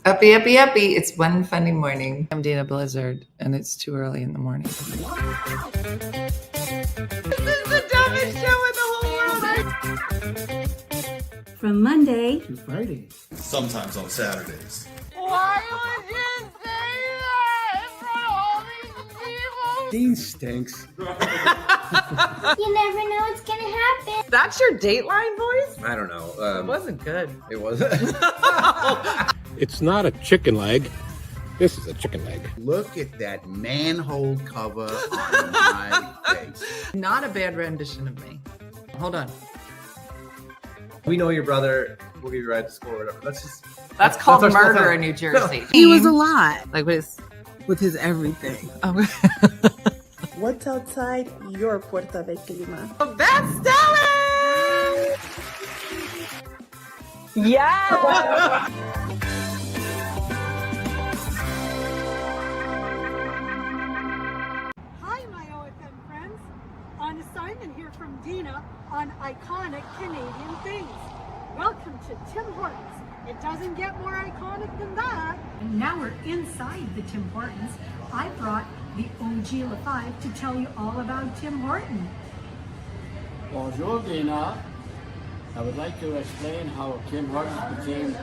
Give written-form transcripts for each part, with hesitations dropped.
Uppy, uppy, uppy. It's one funny morning. I'm Dana Blizzard, and it's too early in the morning. This is the dumbest show in the whole world. From Monday to Friday. Sometimes on Saturdays. Why would you say that in front of all these people? Dean stinks. You never know what's gonna happen. That's your Dateline voice? I don't know. It wasn't good. It wasn't. It's not a chicken leg. This is a chicken leg. Look at that manhole cover on my face. Not a bad rendition of me. Hold on. We know your brother. We'll give you a ride to school or whatever. That's called our small murder town. in New Jersey. He was a lot Like what is? with his everything. Oh, What's outside your Puerto de Clima? that's Stellan! Yeah! Hi, my OFM friends. On assignment here from Dina on iconic Canadian things. Welcome to Tim Hortons. It doesn't get more iconic than that. And now we're inside the Tim Hortons. I brought the OG LaFive to tell you all about Tim Horton. Bonjour, Dina. I would like to explain how Tim Hortons became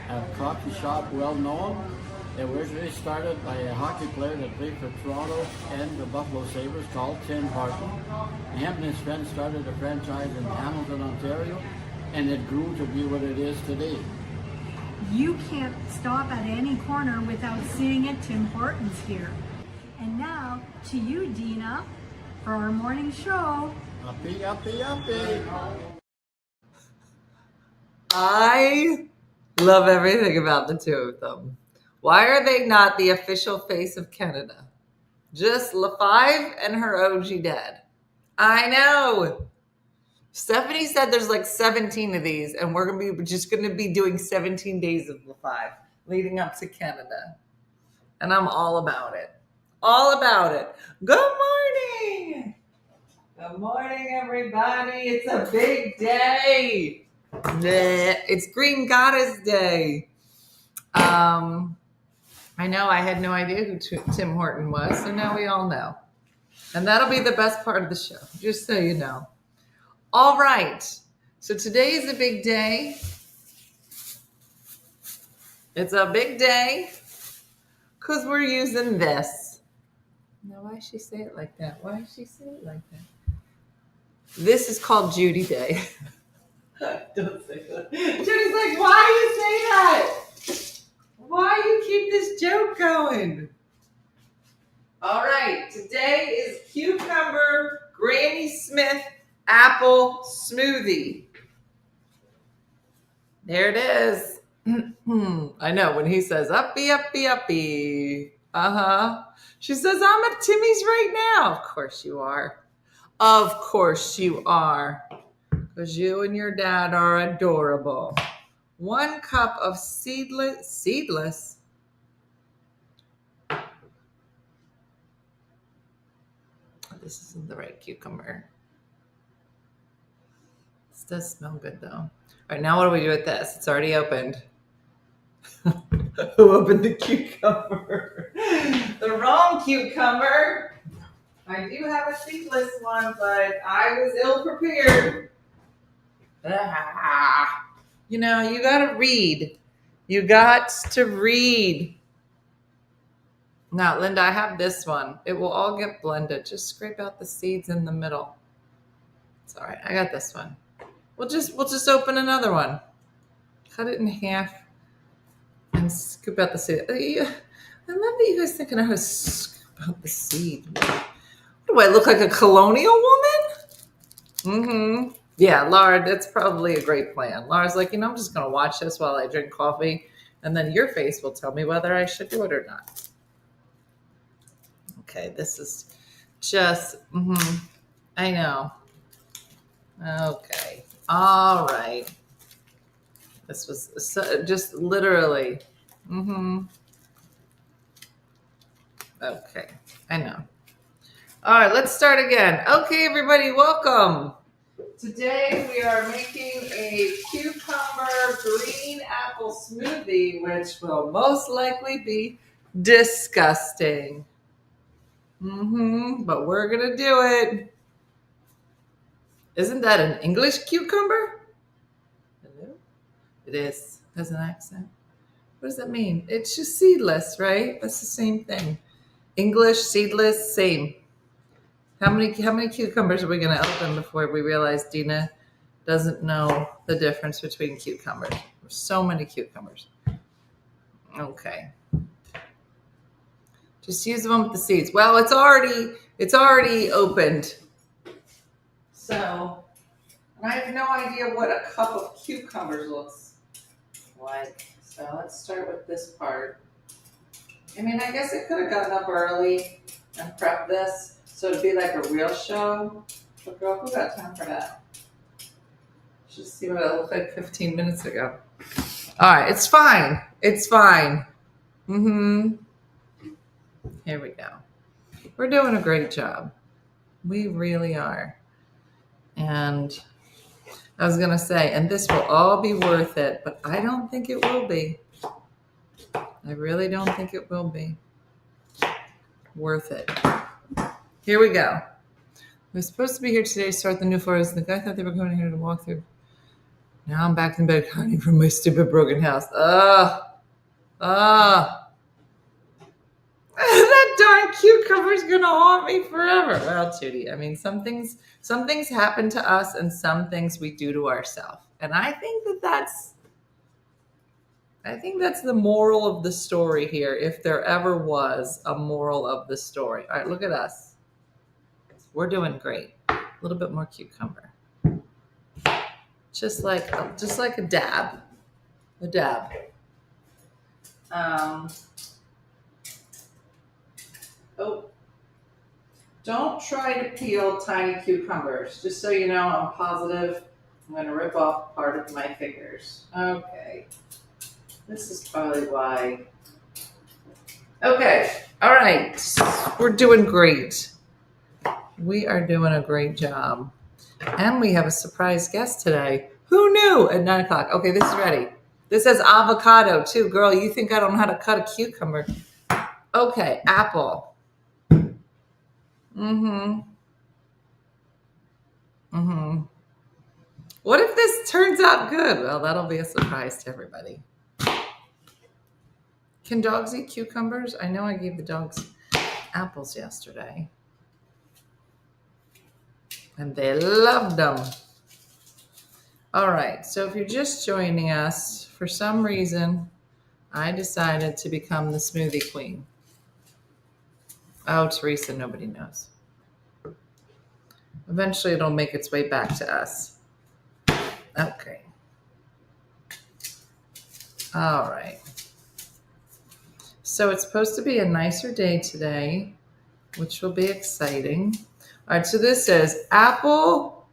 a coffee shop well known. It originally started by a hockey player that played for Toronto and the Buffalo Sabres called Tim Horton. Him and his friends started a franchise in Hamilton, Ontario, and it grew to be what it is today. You can't stop at any corner without seeing it. Tim Hortons here. And now to you, Dina, for our morning show. Uppy, uppy, uppy. I love everything about the two of them. Why are they not the official face of Canada? Just LaFive and her OG dad. I know. Stephanie said there's like 17 of these, and we're just gonna be doing 17 days of LaFive leading up to Canada. And I'm all about it. All about it. Good morning. Good morning, everybody. It's a big day. It's Green Goddess Day. I know I had no idea who Tim Horton was, so now we all know. And that'll be the best part of the show, just so you know. All right. So today is a big day. It's a big day because we're using this. Now, why does she say it like that? Why does she say it like that? This is called Judy Day. Don't say that. Judy's like, why do you say that? Why you keep this joke going? All right, today is cucumber Granny Smith apple smoothie. There it is. I know when he says uppy, uppy, uppy. She says, I'm at Timmy's right now. Of course you are. Of course you are. Because you and your dad are adorable. 1 cup of seedless. This isn't the right cucumber. This does smell good though. All right, now what do we do with this? It's already opened. Who opened the cucumber? The wrong cucumber. I do have a seedless one, but I was ill prepared. You know, you gotta read. You got to read. Now, Linda, I have this one. It will all get blended. Just scrape out the seeds in the middle. It's all right. I got this one. We'll just open another one. Cut it in half and scoop out the seed. I love that you guys think I know how to scoop out the seed. What do I look like, a colonial woman? Yeah, Laura, that's probably a great plan. Laura's like, I'm just going to watch this while I drink coffee, and then your face will tell me whether I should do it or not. Okay, this is just, I know. Okay, all right. This was just literally, Okay, I know. All right, let's start again. Okay, everybody, welcome. Today we are making a cucumber green apple smoothie, which will most likely be disgusting. But we're gonna do it. Isn't that an English cucumber? Hello? It is. Has an accent. What does that mean? It's just seedless, right? That's the same thing. English, seedless, same. How many cucumbers are we gonna open before we realize Dina doesn't know the difference between cucumbers? There's so many cucumbers. Okay. Just use the one with the seeds. Well, it's already opened. So, and I have no idea what a cup of cucumbers looks like. So let's start with this part. I mean, I guess I could have gotten up early and prepped this so it'd be like a real show. But girl, who got time for that? Just see what it looked like 15 minutes ago. All right, it's fine. It's fine. Here we go. We're doing a great job. We really are. And I was going to say, and this will all be worth it, but I don't think it will be. I really don't think it will be worth it. Here we go. We're supposed to be here today to start the new floors. The guy thought they were coming here to walk through. Now I'm back in bed hiding from my stupid broken house. That darn cucumber's gonna haunt me forever. Well, Tootie, I mean, some things happen to us and some things we do to ourselves. And I think that's the moral of the story here, if there ever was a moral of the story. All right, look at us. We're doing great. A little bit more cucumber. Just like a dab. A dab. Don't try to peel tiny cucumbers. Just so you know, I'm positive I'm going to rip off part of my fingers. Okay. This is probably why. Okay. All right. We're doing great. We are doing a great job. And we have a surprise guest today. Who knew at 9 o'clock? Okay, this is ready. This says avocado too. Girl, you think I don't know how to cut a cucumber? Okay, apple. What if this turns out good? Well, that'll be a surprise to everybody. Can dogs eat cucumbers? I know I gave the dogs apples yesterday. And they loved them. All right, so if you're just joining us, for some reason, I decided to become the smoothie queen. Oh, Teresa, nobody knows. Eventually, it'll make its way back to us. Okay. All right. So it's supposed to be a nicer day today, which will be exciting. All right, so this says apple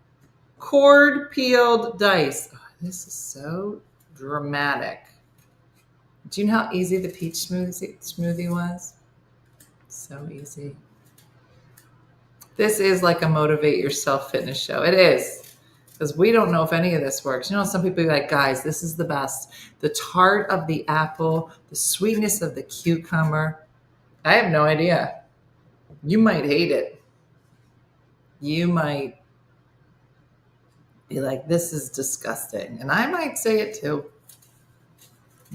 cord peeled dice. Oh, this is so dramatic. Do you know how easy the peach smoothie was? So easy. This is like a motivate yourself fitness show. It is. Because we don't know if any of this works. You know, some people be like, guys, this is the best. The tart of the apple, the sweetness of the cucumber. I have no idea. You might hate it. You might be like, this is disgusting. And I might say it too.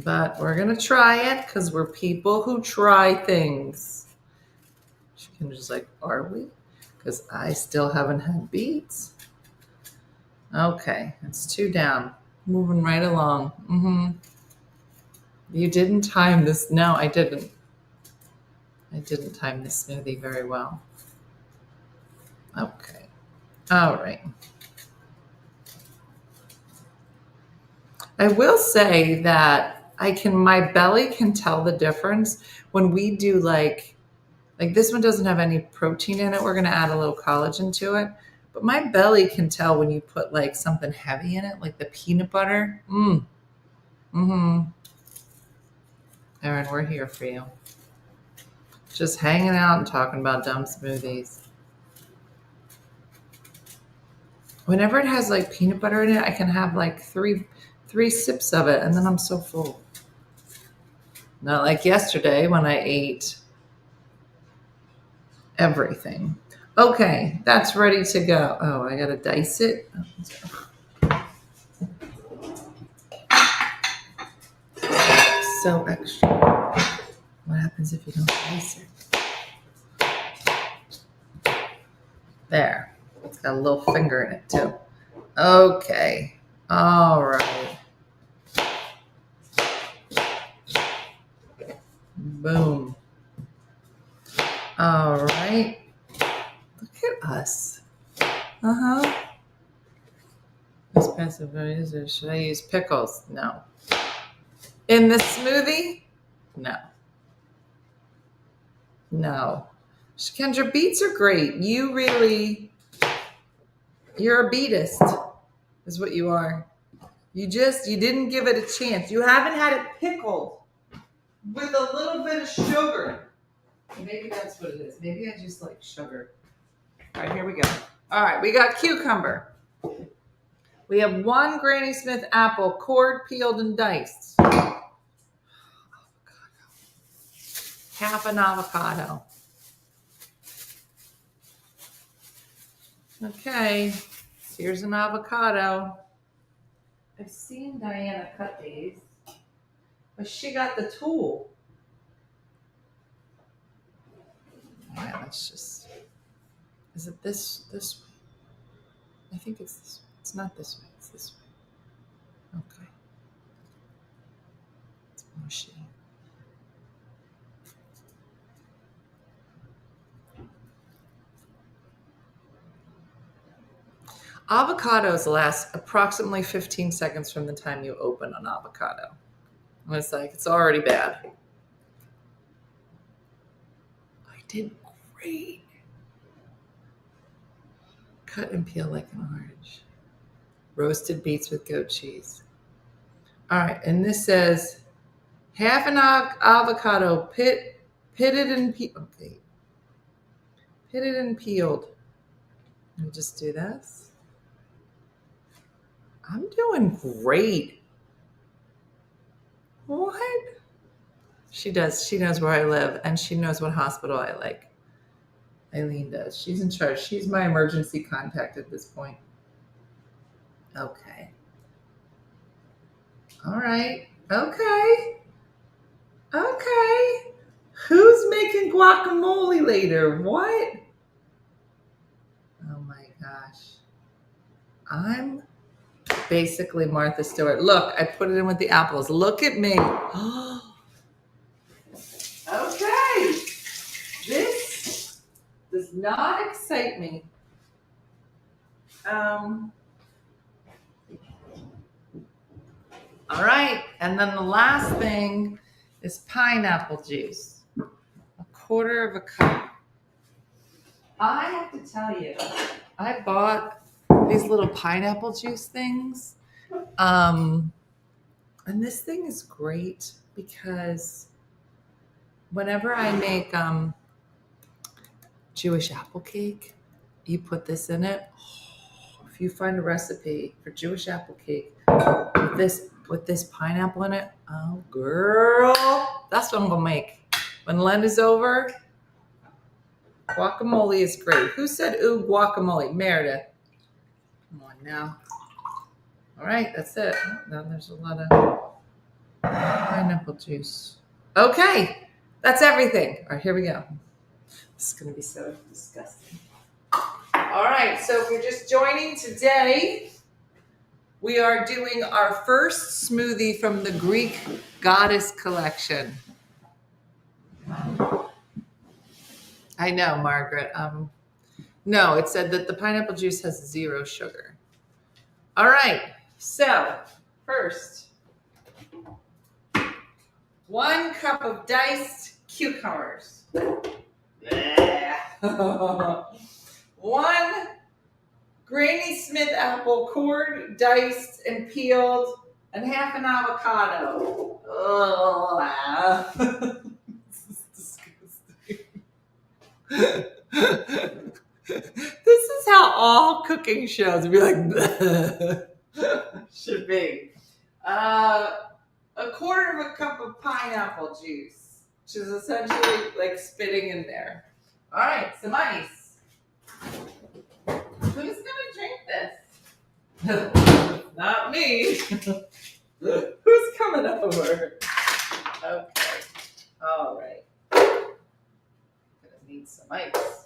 But we're going to try it because we're people who try things. She can just like, are we? Because I still haven't had beets. Okay, it's 2 down. Moving right along. You didn't time this. No, I didn't. I didn't time this smoothie very well. Okay. All right. I will say that my belly can tell the difference when we do like this one doesn't have any protein in it. We're going to add a little collagen to it. But my belly can tell when you put like something heavy in it, like the peanut butter. Erin, we're here for you. Just hanging out and talking about dumb smoothies. Whenever it has like peanut butter in it, I can have like three sips of it, and then I'm so full. Not like yesterday when I ate everything. Okay, that's ready to go. Oh, I gotta dice it. So extra. What happens if you don't dice it? There. It's got a little finger in it too. Okay. All right. Boom. All right. Look at us. Uh-huh. This passive or should I use pickles? No. In the smoothie? No. No. Kendra, beets are great. You're a beetist, is what you are. You didn't give it a chance. You haven't had it pickled with a little bit of sugar. Maybe that's what it is. Maybe I just like sugar. All right, here we go. All right, we got cucumber. We have 1 Granny Smith apple, cored, peeled, and diced. Half an avocado. Okay, here's an avocado. I've seen Diana cut these, but she got the tool. All right, let's just, is it this way? I think it's this way. It's not this way, it's this way. Okay. It's mushy. Avocados last approximately 15 seconds from the time you open an avocado. And it's like, it's already bad. I did great. Cut and peel like an orange. Roasted beets with goat cheese. All right, and this says half an avocado pitted and peeled. Okay. Pitted and peeled. Let me just do this. I'm doing great. What? She does. She knows where I live, and she knows what hospital I like. Eileen does. She's in charge. She's my emergency contact at this point. Okay. All right. Okay. Okay. Who's making guacamole later? What? Oh my gosh. I'm basically Martha Stewart. Look, I put it in with the apples. Look at me. Okay. This does not excite me. All right. And then the last thing is pineapple juice. 1/4 cup. I have to tell you, I bought these little pineapple juice things. And this thing is great because whenever I make Jewish apple cake, you put this in it. If you find a recipe for Jewish apple cake with this pineapple in it, oh girl, that's what I'm gonna make. When Lent is over, guacamole is great. Who said ooh guacamole? Meredith. Come on now. All right, that's it. Now there's a lot of pineapple juice. Okay, that's everything. All right, here we go. This is going to be so disgusting. All right, so if you're just joining today, we are doing our first smoothie from the Greek Goddess collection. I know, Margaret. No, it said that the pineapple juice has 0 sugar. All right, so first, 1 cup of diced cucumbers. 1 Granny Smith apple, cored, diced, and peeled, and half an avocado. This is disgusting. This is how all cooking cooking shows and be like, should be. A quarter of a cup of pineapple juice, which is essentially like spitting in there. All right, some ice. Who's gonna drink this? Not me. Who's coming over? Okay. All right. Gonna need some ice.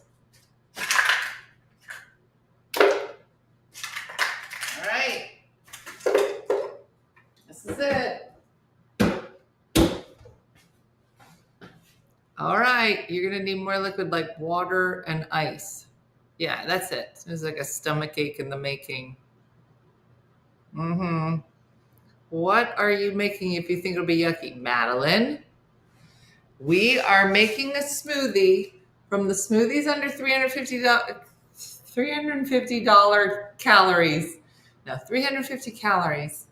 All right. This is it. All right. You're gonna need more liquid like water and ice. Yeah, that's it. It's like a stomach ache in the making. Mm-hmm. What are you making if you think it'll be yucky? Madeline, we are making a smoothie from the smoothies under $350 calories. No, 350 calories.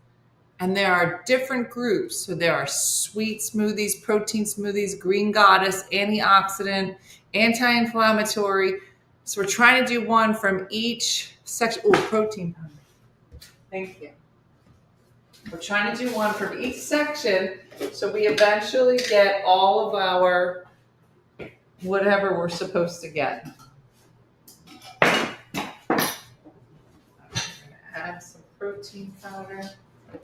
And there are different groups. So there are sweet smoothies, protein smoothies, green goddess, antioxidant, anti-inflammatory. So we're trying to do one from each section. Oh, protein powder. Thank you. We're trying to do one from each section so we eventually get all of our whatever we're supposed to get. I'm going to add some protein powder. I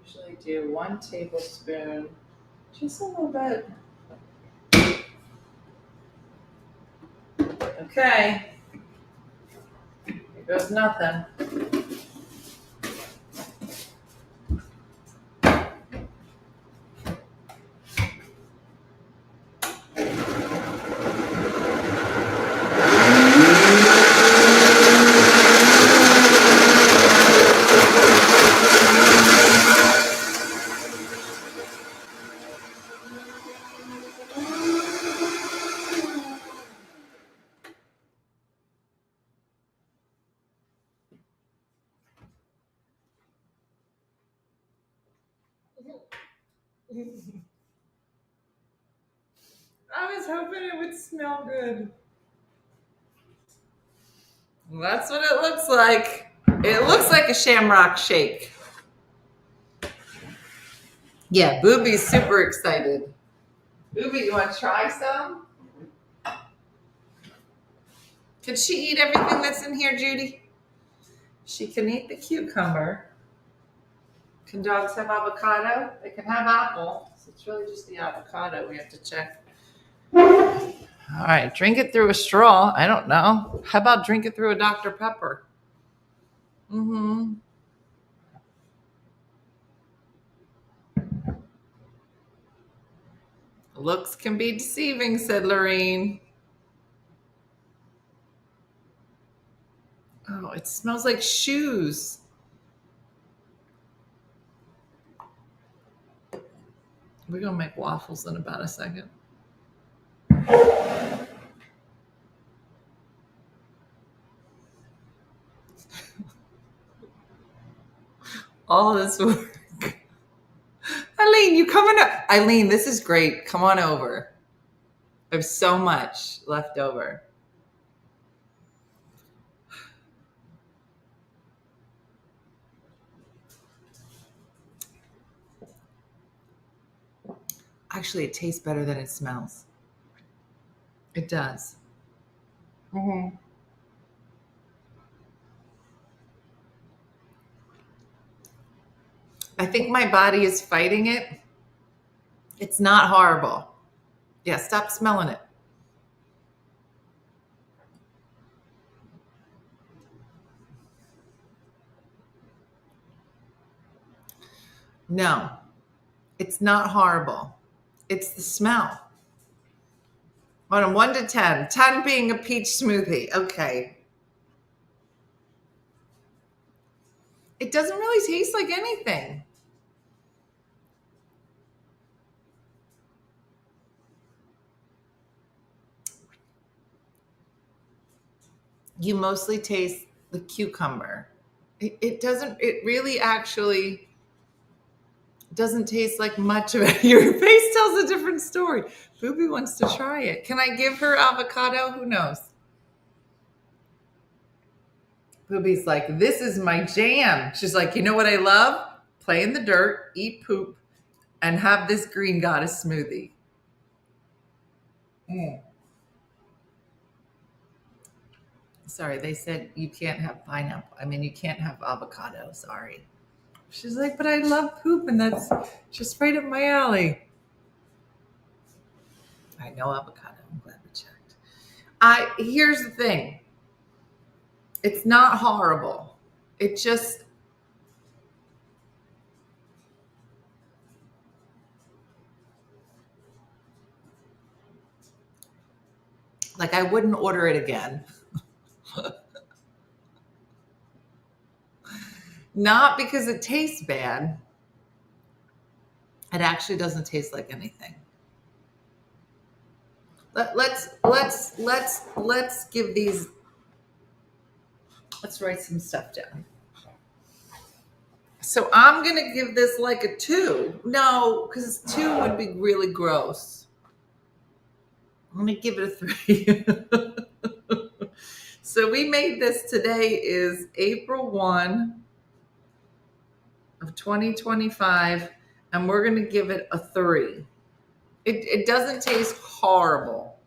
usually do 1 tablespoon, just a little bit. Okay. Here goes nothing. I was hoping it would smell good. Well, that's what it looks like. It looks like a shamrock shake. Yeah, Booby's super excited. Booby, you want to try some? Can she eat everything that's in here, Judy? She can eat the cucumber. Can dogs have avocado? They can have apple. So it's really just the avocado we have to check. All right, drink it through a straw. I don't know. How about drink it through a Dr. Pepper? Mm-hmm. Looks can be deceiving, said Lorene. Oh, it smells like shoes. We're going to make waffles in about a second. All this work. Eileen, you coming up? Eileen, this is great. Come on over. I have so much left over. Actually, it tastes better than it smells. It does. Mm-hmm. I think my body is fighting it. It's not horrible. Yeah, stop smelling it. No, it's not horrible. It's the smell. On a 1 to 10, 10 being a peach smoothie. Okay. It doesn't really taste like anything. You mostly taste the cucumber. It doesn't, it really actually doesn't taste like much of it. Your face tells a different story. Booby wants to try it. Can I give her avocado? Who knows? Poopy's like, this is my jam. She's like, you know what I love? Play in the dirt, eat poop, and have this green goddess smoothie. Sorry, they said you can't have pineapple. I mean, you can't have avocado. Sorry. She's like, but I love poop, and that's just right up my alley. I know avocado. I'm glad we checked. Here's the thing. It's not horrible. It just like I wouldn't order it again. Not because it tastes bad. It actually doesn't taste like anything. Let's give these. Let's write some stuff down. So I'm gonna give this like a 2. No, because 2 would be really gross. Let me give it a 3. So we made this. Today is April 1 of 2025, and we're gonna give it a 3. It doesn't taste horrible,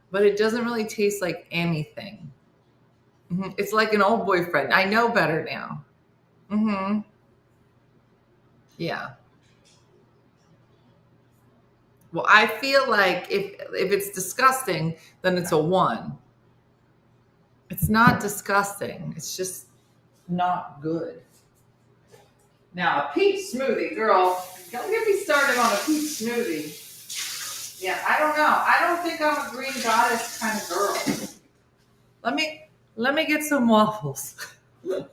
but it doesn't really taste like anything. It's like an old boyfriend. I know better now. Yeah. Well, I feel like if it's disgusting, then it's a 1. It's not disgusting. It's just not good. Now, a peach smoothie, girl. Don't get me started on a peach smoothie. Yeah, I don't know. I don't think I'm a green goddess kind of girl. Let me get some waffles. All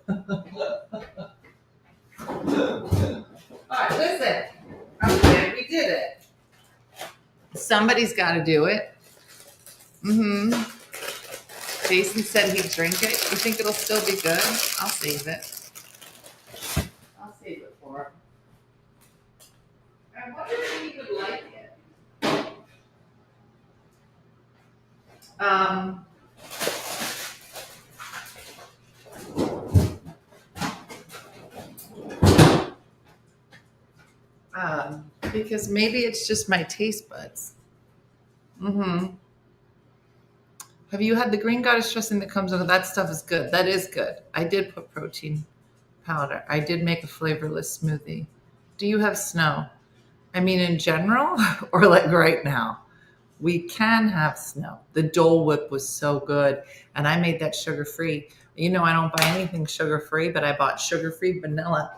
right, listen. Okay, we did it. Somebody's got to do it. Jason said he'd drink it. You think it'll still be good? I'll save it. I'll save it for him. I wonder if he would like it. Because maybe it's just my taste buds. Have you had the green goddess dressing that comes with it? That stuff is good. That is good. I did put protein powder. I did make a flavorless smoothie. Do you have snow? I mean, in general, or like right now? We can have snow. The Dole Whip was so good, and I made that sugar-free. You know, I don't buy anything sugar-free, but I bought sugar-free vanilla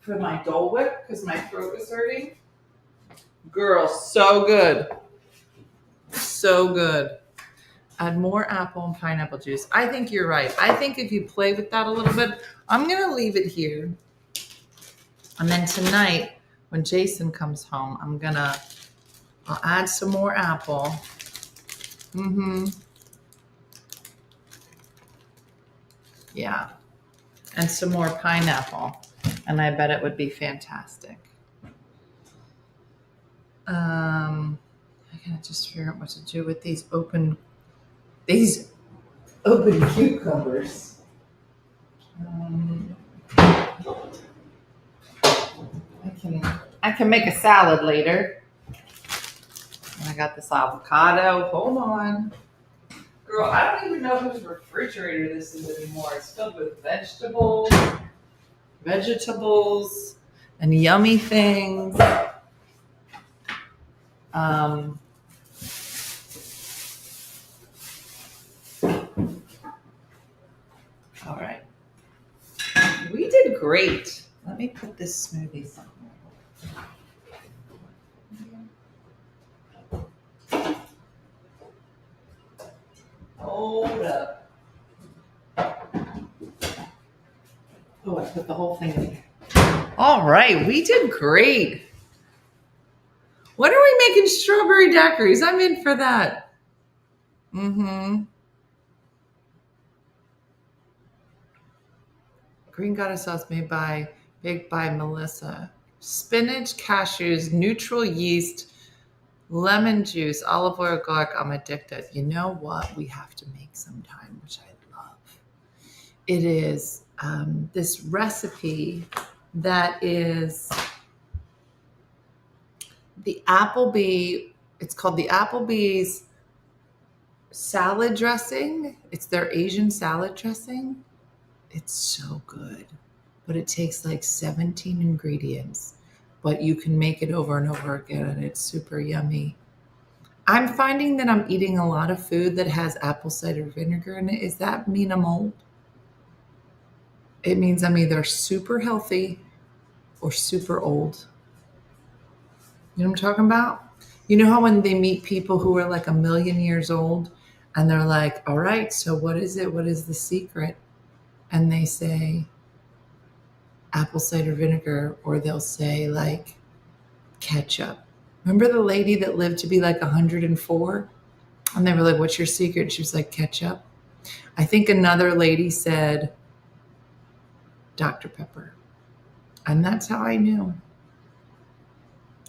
for my Dole Whip because my throat was hurting. Girl, so good. So good. Add more apple and pineapple juice. I think you're right. I think if you play with that a little bit, I'm going to leave it here. And then tonight, when Jason comes home, I'll add some more apple. Yeah. And some more pineapple. And I bet it would be fantastic. I gotta just figure out what to do with these open cucumbers. I can make a salad later. And I got this avocado. Hold on. Girl, I don't even know whose refrigerator this is anymore. It's filled with vegetables and yummy things. All right. We did great. Let me put this smoothie somewhere. Hold up. Oh, I put the whole thing in there. All right, we did great. When are we making strawberry daiquiris? I'm in for that. Green goddess sauce baked by Melissa. Spinach, cashews, neutral yeast, lemon juice, olive oil, garlic. I'm addicted. You know what? We have to make sometime, which I love. it is this recipe that is the Applebee. It's called the Applebee's salad dressing. It's their Asian salad dressing. It's so good, but it takes like 17 ingredients, but you can make it over and over again, and it's super yummy. I'm finding that I'm eating a lot of food that has apple cider vinegar in it. Does that mean I'm old? It means I'm either super healthy or super old. You know what I'm talking about? You know how when they meet people who are like a million years old and they're like, all right, so what is it? What is the secret? And they say apple cider vinegar, or they'll say like ketchup. Remember the lady that lived to be like 104? And they were like, what's your secret? She was like, ketchup. I think another lady said Dr. Pepper. And that's how I knew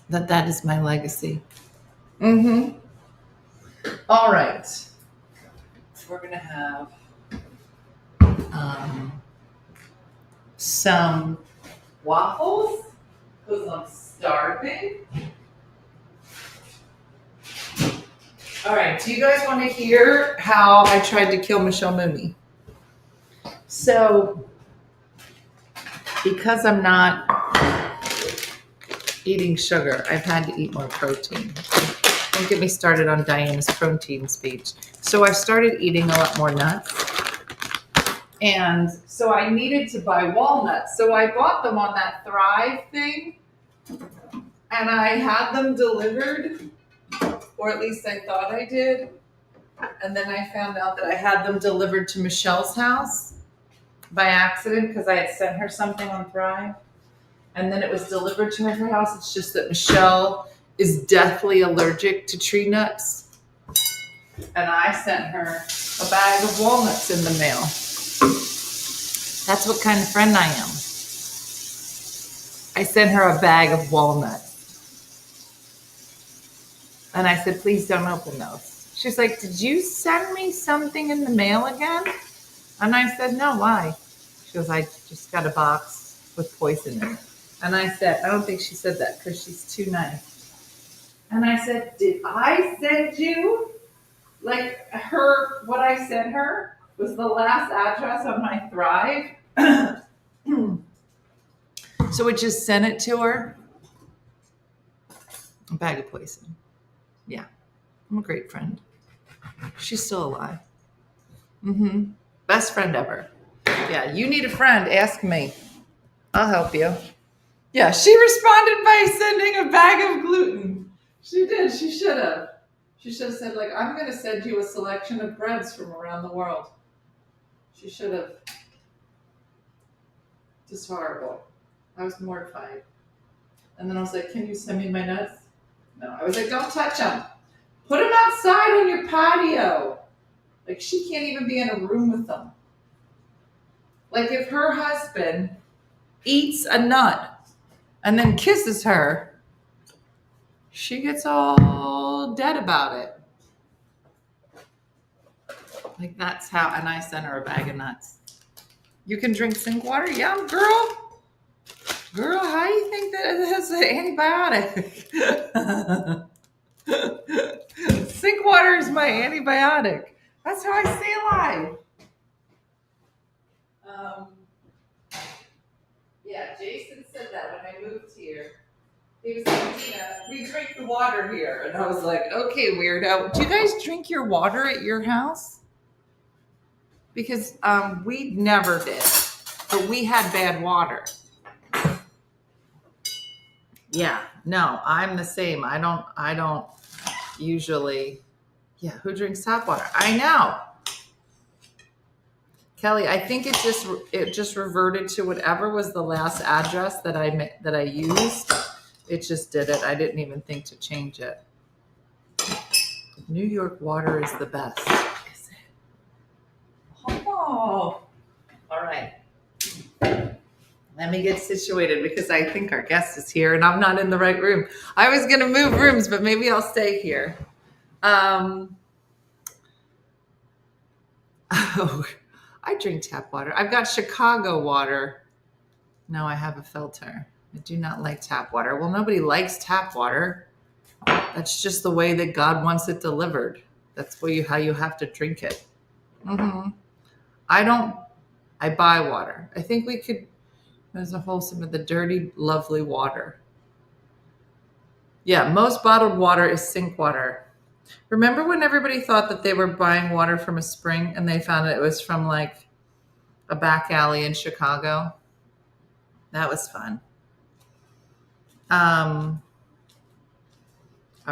that that is my legacy. All right. We're going to have some waffles because I'm starving. All right. Do you guys want to hear how I tried to kill Michelle Mooney? So, because I'm not eating sugar, I've had to eat more protein. Don't get me started on Diana's protein speech. So I started eating a lot more nuts. And so I needed to buy walnuts. So I bought them on that Thrive thing. And I had them delivered, or at least I thought I did. And then I found out that I had them delivered to Michelle's house by accident because I had sent her something on Thrive. And then it was delivered to her house. It's just that Michelle is deathly allergic to tree nuts. And I sent her a bag of walnuts in the mail. That's what kind of friend I am. I sent her a bag of walnuts. And I said, please don't open those. She's like, did you send me something in the mail again? And I said, no, why? She goes, I just got a box with poison in it. And I said, I don't think she said that because she's too nice. And I said, did I send you? Like what I sent her was the last address on my Thrive. So it just sent it to her. A bag of poison. Yeah, I'm a great friend. She's still alive. Best friend ever. Yeah, you need a friend, ask me. I'll help you. Yeah, she responded by sending a bag of gluten. She did. She should have. She should have said, like, I'm going to send you a selection of breads from around the world. She should have. Just horrible. I was mortified. And then I was like, can you send me my nuts? No. I was like, don't touch them. Put them outside on your patio. Like, she can't even be in a room with them. Like, if her husband eats a nut and then kisses her, she gets all dead about it. Like, that's how, and I sent her a bag of nuts. You can drink sink water? Yeah, girl. Girl, how do you think that it has an antibiotic? Sink water is my antibiotic. That's how I stay alive. Yeah, Jason said that when I moved here. He was like, Tina, we drink the water here. And I was like, okay, weirdo. Do you guys drink your water at your house? Because we never did. But we had bad water. Yeah, no, I'm the same. I don't usually, yeah, who drinks tap water? I know. Kelly, I think it just reverted to whatever was the last address that I used. It just did it. I didn't even think to change it. New York water is the best. Is it? Oh, all right. Let me get situated because I think our guest is here and I'm not in the right room. I was going to move rooms, but maybe I'll stay here. I drink tap water. I've got Chicago water. No, I have a filter. I do not like tap water. Well, nobody likes tap water. That's just the way that God wants it delivered. That's how you have to drink it. Mm-hmm. I don't. I buy water. I think we could. There's a whole some of the dirty, lovely water. Yeah, most bottled water is sink water. Remember when everybody thought that they were buying water from a spring and they found it was from like a back alley in Chicago? That was fun. All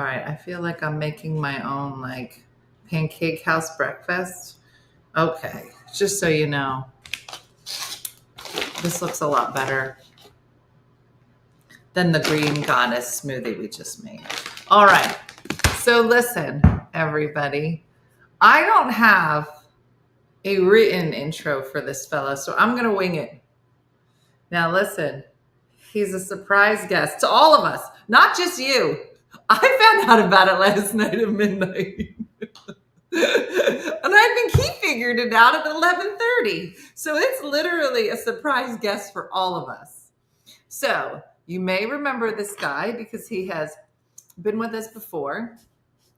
right, I feel like I'm making my own like pancake house breakfast. Okay, just so you know, this looks a lot better than the green goddess smoothie we just made. All right, so listen, everybody, I don't have a written intro for this fellow, so I'm gonna wing it. Now listen, he's a surprise guest to all of us, not just you. I found out about it last night at midnight. And I think he figured it out at 11:30. So it's literally a surprise guest for all of us. So you may remember this guy because he has been with us before.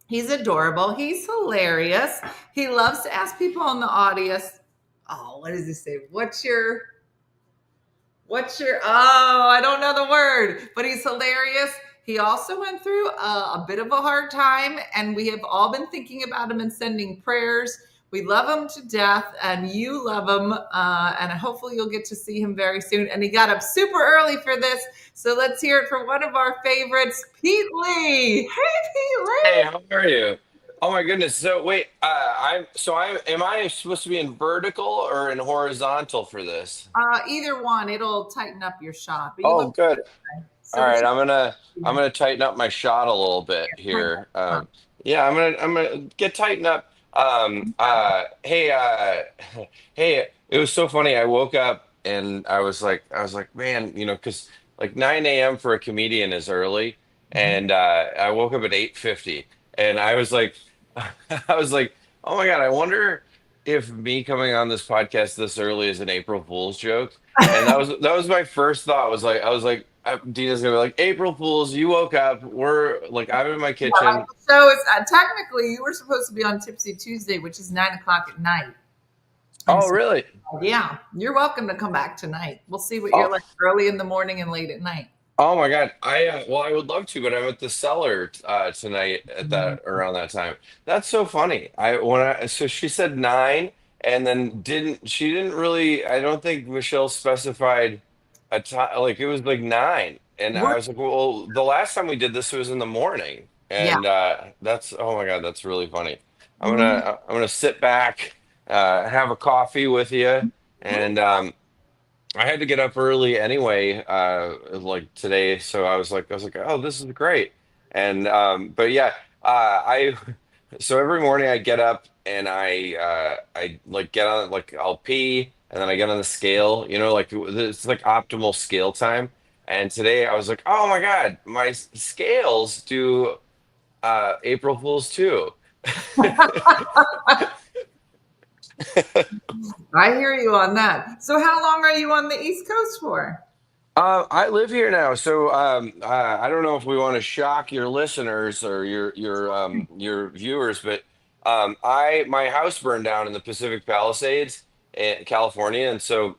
He's adorable. He's hilarious. He loves to ask people in the audience, oh, what does he say? What's your, I don't know the word, but he's hilarious. He also went through a bit of a hard time, and we have all been thinking about him and sending prayers. We love him to death, and you love him, and hopefully you'll get to see him very soon. And he got up super early for this, so let's hear it from one of our favorites, Pete Lee. Hey, Pete Lee. Hey, how are you? Oh my goodness. So wait, am I supposed to be in vertical or in horizontal for this? Either one, it'll tighten up your shot. But you Oh, look good. good. So All right, I'm gonna tighten up my shot a little bit here. Yeah, I'm gonna get tightened up. Hey, hey, it was so funny. I woke up and I was like, man, because like 9 a.m. for a comedian is early, and I woke up at 8:50, and I was like, I was like, oh my God, I wonder if me coming on this podcast this early is an April Fool's joke. And that was my first thought. I was like, Dina's gonna be like, April Fools, you woke up. We're like, I'm in my kitchen. So it's technically you were supposed to be on Tipsy Tuesday, which is 9 o'clock at night. Oh, really? Yeah, you're welcome to come back tonight. We'll see what Oh, you're like early in the morning and late at night. oh my God. I would love to, but I'm at the cellar tonight at that around that time. That's so funny. So she said 9, and then she didn't really. I don't think Michelle specified a time. Like it was like 9, and I What? was like, well, the last time we did this was in the morning, Yeah. and that's oh my God, that's really funny. Mhm. I'm gonna sit back, have a coffee with you, and I had to get up early anyway, like today, so I was like, oh, this is great. And but yeah, I so every morning I get up and I like get on like I'll pee and then I get on the scale, like it's like optimal scale time. And today I was like, oh my God, my scales do April Fools too. I hear you on that. So how long are you on the East Coast for? I live here now, so I don't know if we want to shock your listeners or your viewers, but I my house burned down in the Pacific Palisades in California, and so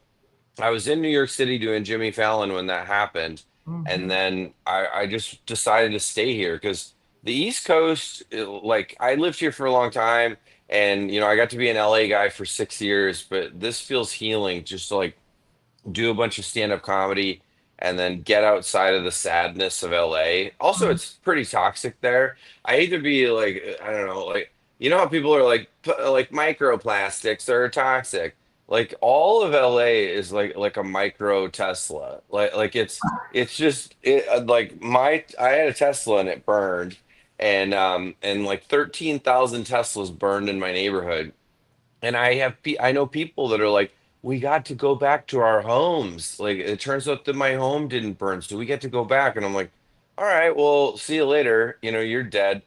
I was in New York City doing Jimmy Fallon when that happened, and Mhm. then I just decided to stay here because the East Coast, like I lived here for a long time, and I got to be an LA guy for 6 years, but this feels healing, just to like do a bunch of stand-up comedy and then get outside of the sadness of LA. Also, it's pretty toxic there. I hate to be like, I don't know, like how people are like like microplastics are toxic. Like all of LA is like a micro Tesla. Like it's just like I had a Tesla and it burned, and like 13,000 Teslas burned in my neighborhood, and I know people that are like, we got to go back to our homes. Like it turns out that my home didn't burn, so we get to go back. And I'm like, all right, well, see you later. You're dead.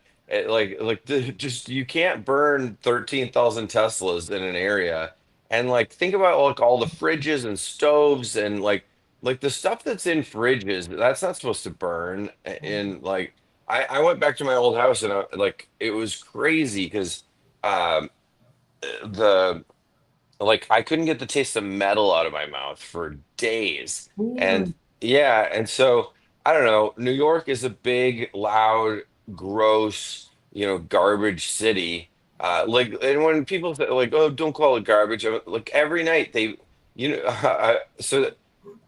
Just you can't burn 13,000 Teslas in an area And like think about like all the fridges and stoves and like the stuff that's in fridges, that's not supposed to burn. And like I went back to my old house and like it was crazy because um the like I couldn't get the taste of metal out of my mouth for days. And Really? yeah, and so I don't know, New York is a big, loud, gross, garbage city. Like and when people say like, "Oh, don't call it garbage," like every night they, so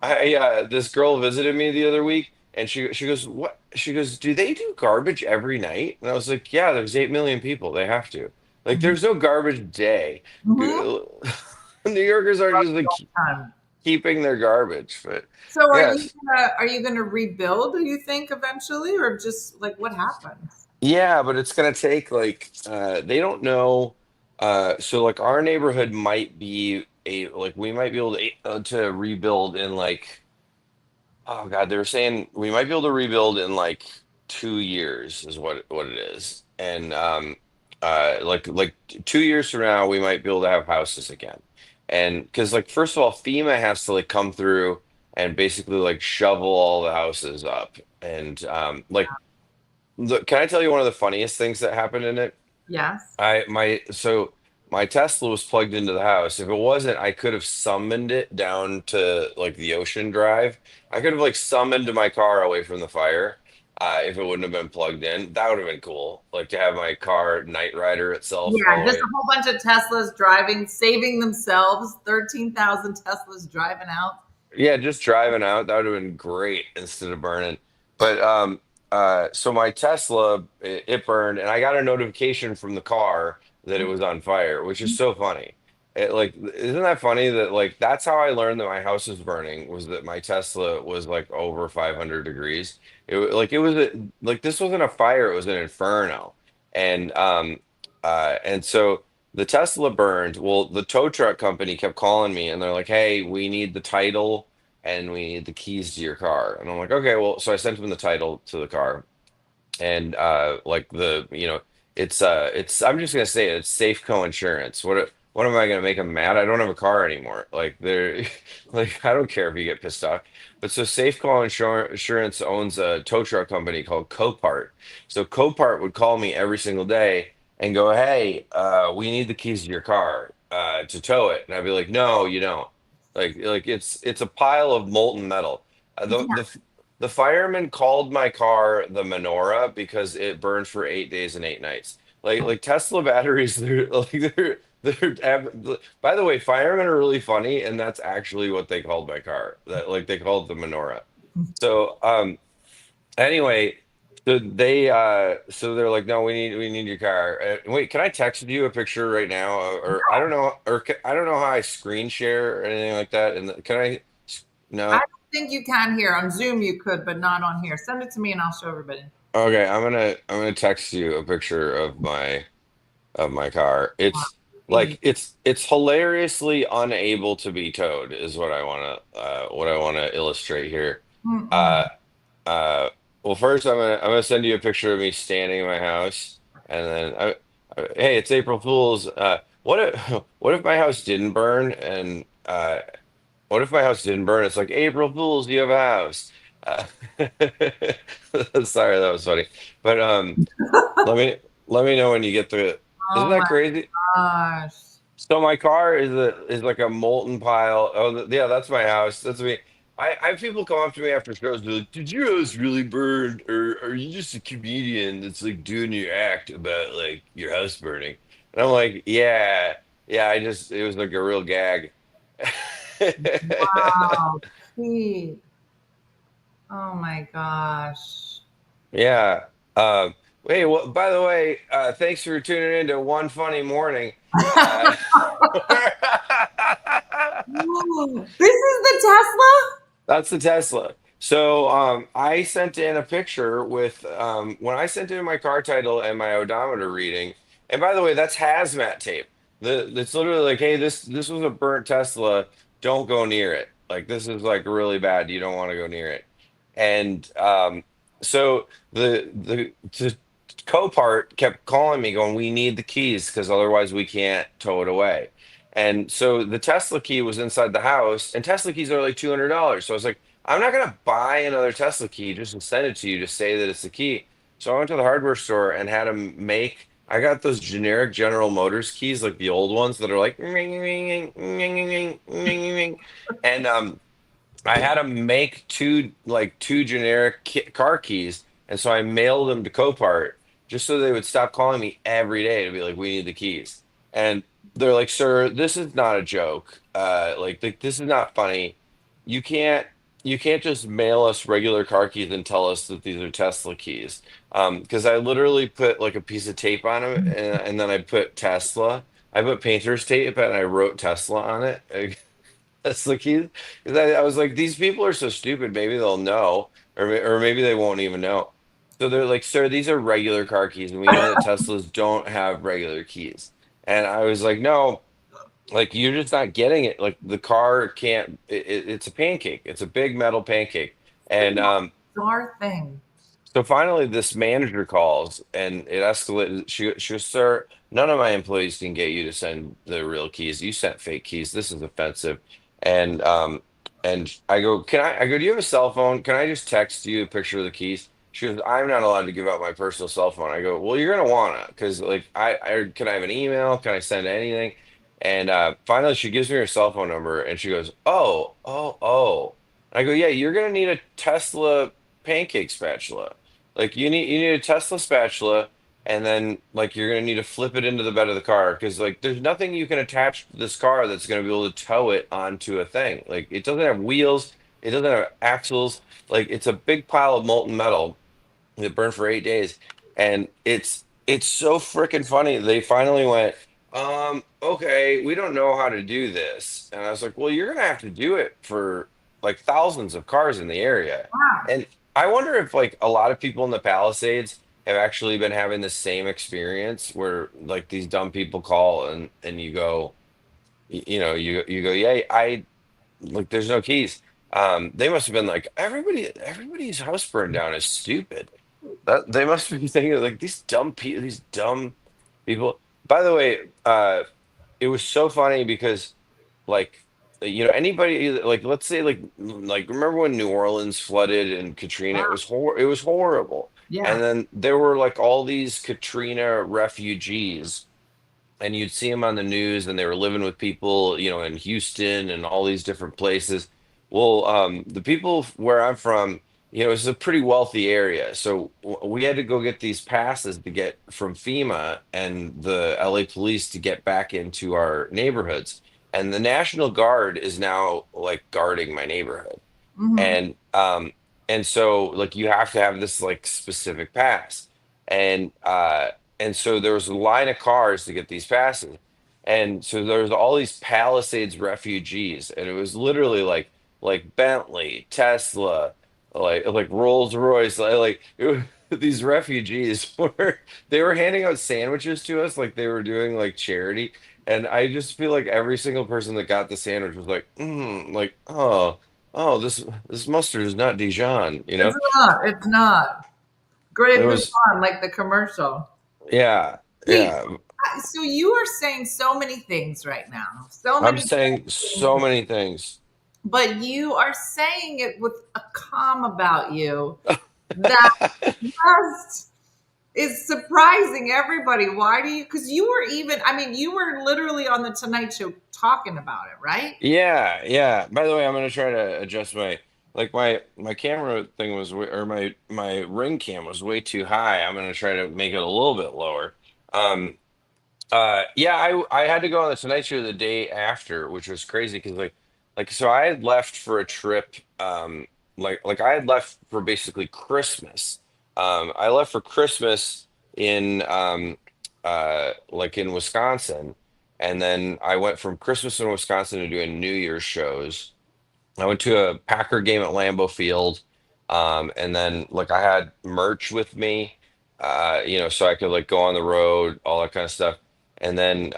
this girl visited me the other week, and she goes, "What?" She goes, "Do they do garbage every night?" And I was like, "Yeah, there's 8 million people. They have to. Like, there's no garbage day." Mm-hmm. New Yorkers are just like keeping their garbage, but So yes, are you gonna rebuild, do you think, eventually, or just like what happens? yeah, but it's gonna take like they don't know. So like our neighborhood might be a like we might be able to rebuild in like. Oh God, they were saying we might be able to rebuild in like 2 years is what it is. And like 2 years from now we might be able to have houses again. And because like first of all, FEMA has to like come through and basically like shovel all the houses up. And can I tell you one of the funniest things that happened in it? Yes. My Tesla was plugged into the house. If it wasn't, I could have summoned it down to like the Ocean Drive. I could have like summoned my car away from the fire, if it wouldn't have been plugged in. That would have been cool. Like to have my car night rider itself all Yeah, the just way. a whole bunch of Teslas driving, saving themselves. 13,000 Teslas driving out. Yeah, just driving out, that would have been great instead of burning. But so my Tesla it burned and I got a notification from the car that it was on fire, which is so funny. Like isn't that funny that like that's how I learned that my house was burning was that my Tesla was like over 500 degrees. Like it was like this wasn't a fire, it was an inferno. And so the Tesla burned. Well, the tow truck company kept calling me and they're like, "Hey, we need the title and we need the keys to your car." And I'm like, "Okay, well," so I sent them the title to the car and like it's I'm just gonna say it, it's Safeco Insurance. What am I gonna make them mad? I don't have a car anymore. Like they're like I don't care if you get pissed off. But so Insurance owns a tow truck company called Copart. So Copart would call me every single day and go, "Hey, we need the keys to your car to tow it." And I'd be like, "No, you don't." Like it's a pile of molten metal. The fireman called my car the menorah because it burned for 8 days and 8 nights. Like Tesla batteries, they're like by the way, firemen are really funny, and that's actually what they called my car. That like they called it the menorah. So anyway, so they're like, "No, we need your car." Wait, can I text you a picture right now? Or I don't know, I don't know how I screen share or anything like that. And can I? I No. don't think you can here. On Zoom you could, but not on here. Send it to me and I'll show everybody. Okay, I'm gonna text you a picture of my car. It's like it's hilariously unable to be towed is what I wanna illustrate here. Mm-mm. Uh well first I'm gonna send you a picture of me standing in my house and then hey, it's April Fool's. What if what if my house didn't burn and what if my house didn't burn? It's like April Fools, you have a house. Uh, sorry, that was funny. But let me let me know when you get through it. Isn't Oh that my crazy? gosh. So my car is like a molten pile. Oh yeah, that's my house. That's me. I have people come up to me after shows. They're like, "Did your house really burn, or are you just a comedian that's like doing your act about like your house burning?" And I'm like, "Yeah, yeah. It was like a real gag." Wow. Pete. Oh my gosh. Yeah. Hey, well, by the way, thanks for tuning in to One Funny Morning. Uh, This is the Tesla? that's the Tesla. So I sent in a picture with when I sent in my car title and my odometer reading. And by the way, that's hazmat tape. It's literally like, hey, this was a burnt Tesla. Don't go near it. Like this is like really bad. You don't want to go near it. And so the Copart kept calling me, going, "We need the keys because otherwise we can't tow it away." And so the Tesla key was inside the house, and Tesla keys are like $200. So I was like, I'm not gonna buy another Tesla key just to send it to you to say that it's the key. So I went to the hardware store and had them make. I got those generic General Motors keys, like the old ones that are like, and I had them make two generic car keys, and so I mailed them to Copart just so they would stop calling me every day to be like, "We need the keys." And they're like, "Sir, this is not a joke. Like this is not funny. You can't you can't just mail us regular car keys and tell us that these are Tesla keys." Because I literally put like a piece of tape on them, and then I put Tesla. I put painter's tape and I wrote Tesla on it. That's the key. 'Cause I was like, these people are so stupid. Maybe they'll know, or maybe they won't even know. So they're like, sir, these are regular car keys, and we know that Teslas don't have regular keys. And I was like, no, like you're just not getting it. Like the car can't. It's a pancake. It's a big metal pancake. The And most bizarre thing. so finally, this manager calls and it escalated. She goes, "Sir, none of my employees can get you to send the real keys. You sent fake keys. This is offensive." And I go, "Can I?" I go, "Do you have a cell phone? Can I just text you a picture of the keys?" She goes, "I'm not allowed to give out my personal cell phone." I go, "Well, you're gonna wanna, because like I can I have an email? Can I send anything?" And finally, she gives me her cell phone number and she goes, "Oh, oh, oh." I go, "Yeah, you're gonna need a Tesla pancake spatula." Like you need a Tesla spatula, and then like you're gonna need to flip it into the bed of the car because like there's nothing you can attach to this car that's gonna be able to tow it onto a thing. Like it doesn't have wheels, it doesn't have axles. Like it's a big pile of molten metal that burned for 8 days, and it's so freaking funny. They finally went, okay, we don't know how to do this, and I was like, well, you're gonna have to do it for like thousands of cars in the area, and I wonder if like a lot of people in the Palisades have actually been having the same experience where like these dumb people call and you go, you go, yeah, I like there's no keys. They must have been like everybody's house burned down is stupid. That they must be thinking like these dumb people. By the way, it was so funny because like anybody like let's say like remember when New Orleans flooded and Katrina, it was horrible. Yeah. And then there were like all these Katrina refugees, and you'd see them on the news and they were living with people, in Houston and all these different places. Well, the people where I'm from, it's a pretty wealthy area. So we had to go get these passes to get from FEMA and the LA police to get back into our neighborhoods. And the National Guard is now like guarding my neighborhood. Hmm. And so like you have to have this like specific pass. And so there was a line of cars to get these passes. And so there was all these Palisades refugees, and it was literally like Bentley, Tesla, like Rolls Royce, these refugees were they were handing out sandwiches to us like they were doing like charity. And I just feel like every single person that got the sandwich was like, like, oh, this mustard is not Dijon, you know? It's not. It's not. Great It was, Poupon, like the commercial. yeah, Wait, yeah. so you are saying so many things right now. So I'm many saying so things. many things. But you are saying it with a calm about you that just is surprising everybody. Why do you? Because you were even, I mean, you were literally on the Tonight Show talking about it, right? Yeah, yeah. By the way, I'm gonna try to adjust my camera thing was or my ring cam was way too high. I'm gonna try to make it a little bit lower. Um, yeah, I had to go on the Tonight Show the day after, which was crazy because so I had left for a trip. Like I had left for basically Christmas. I left for Christmas in like in Wisconsin, and then I went from Christmas in Wisconsin to doing New Year's shows. I went to a Packer game at Lambeau Field, and then like I had merch with me, so I could like go on the road, all that kind of stuff. And then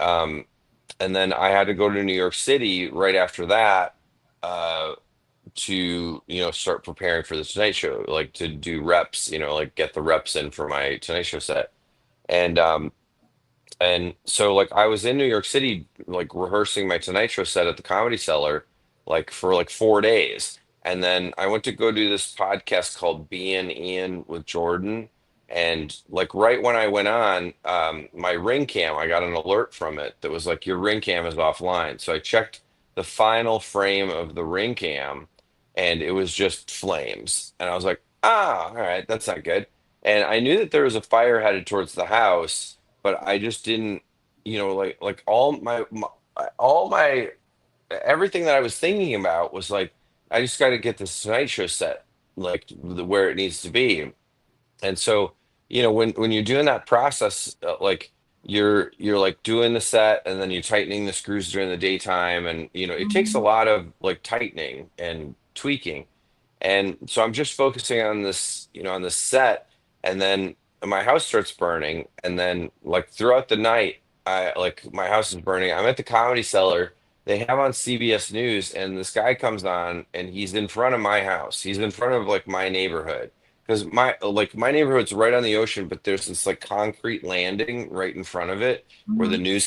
I had to go to New York City right after that, uh, to start preparing for the Tonight Show, like to do reps, like get the reps in for my Tonight Show set. And And so like I was in New York City like rehearsing my Tonight Show set at the Comedy Cellar like for like 4 days. And then I went to go do this podcast called Being Ian with Jordan. And like right when I went on, my ring cam, I got an alert from it that was like your ring cam is offline. So I checked the final frame of the ring cam and it was just flames. And I was like, ah, all right, that's not good. And I knew that there was a fire headed towards the house, but I just didn't, like all my everything that I was thinking about was like, I just got to get this Tonight Show set like where it needs to be. And so, when you're doing that process, like you're like doing the set and then you're tightening the screws during the daytime, and it takes a lot of like tightening and tweaking. And so I'm just focusing on this, on this set, and then my house starts burning, and then like throughout the night, I like my house is burning. I'm at the Comedy Cellar. They have on CBS News, and this guy comes on, and he's in front of my house. He's in front of like my neighborhood because my neighborhood's right on the ocean, but there's this like concrete landing right in front of it where the news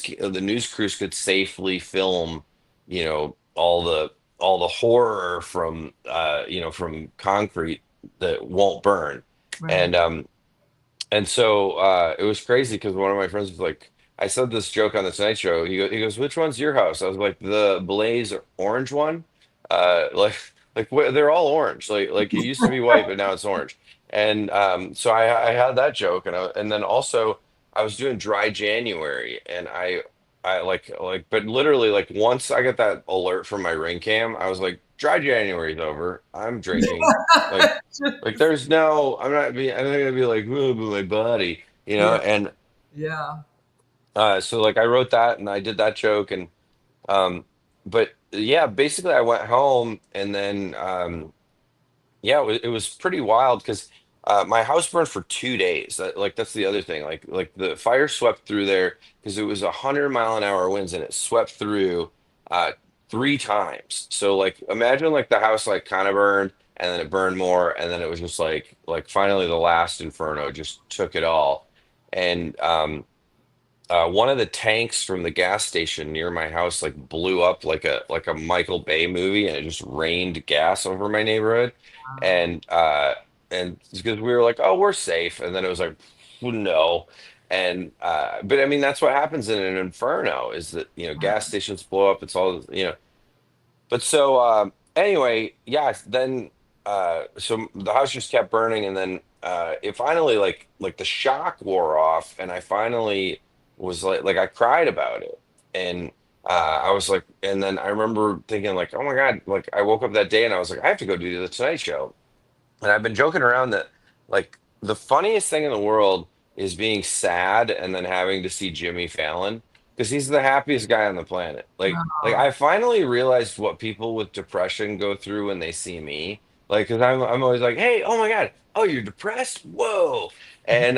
crews could safely film, all the horror from from concrete that won't burn. Right. And so it was crazy because one of my friends was like, I said this joke on the Tonight Show. He goes, which one's your house? I was like, the Blaze orange one. They're all orange. Like it used to be white, but now it's orange. And so I had that joke, and then also I was doing dry January, and I but literally like once I got that alert from my ring cam, I was like, dry January's over. I'm drinking. Like there's no, I'm not gonna be like, "Ugh, my body," Yeah. and Yeah. so like I wrote that and I did that joke, and um but yeah, basically I went home, and then yeah, it was pretty wild because my house burned for 2 days. That's the other thing. Like the fire swept through there because it was 100-mile-an-hour winds, and it swept through uh, 3 times. So like imagine like the house like kind of burned, and then it burned more, and then it was just like finally the last inferno just took it all. And one of the tanks from the gas station near my house like blew up like a Michael Bay movie, and it just rained gas over my neighborhood. And because we were like, oh, we're safe, and then it was like, well, no. And but I mean that's what happens in an inferno, is that gas stations blow up. It's all but so anyway, yeah, then so the house just kept burning, and then it finally like the shock wore off, and I finally was like I cried about it. And I was like, and then I remember thinking like, oh my God, like I woke up that day and I was like, I have to go do the Tonight Show. And I've been joking around that like the funniest thing in the world is being sad and then having to see Jimmy Fallon because he's the happiest guy on the planet. Like I finally realized what people with depression go through when they see me. Like, because I'm always like, hey, oh my God, oh, you're depressed? Whoa. And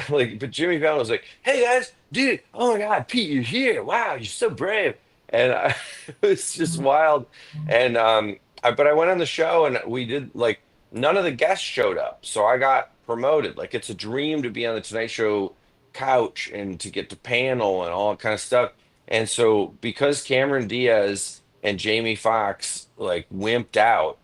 like, but Jimmy Fallon was like, hey guys, dude, oh my God, Pete, you're here. Wow, you're so brave. And it's just wild. And but I went on the show and we did like none of the guests showed up. So I got promoted. Like it's a dream to be on the Tonight Show couch and to get to panel and all that kind of stuff. And so because Cameron Diaz and Jamie Foxx like wimped out,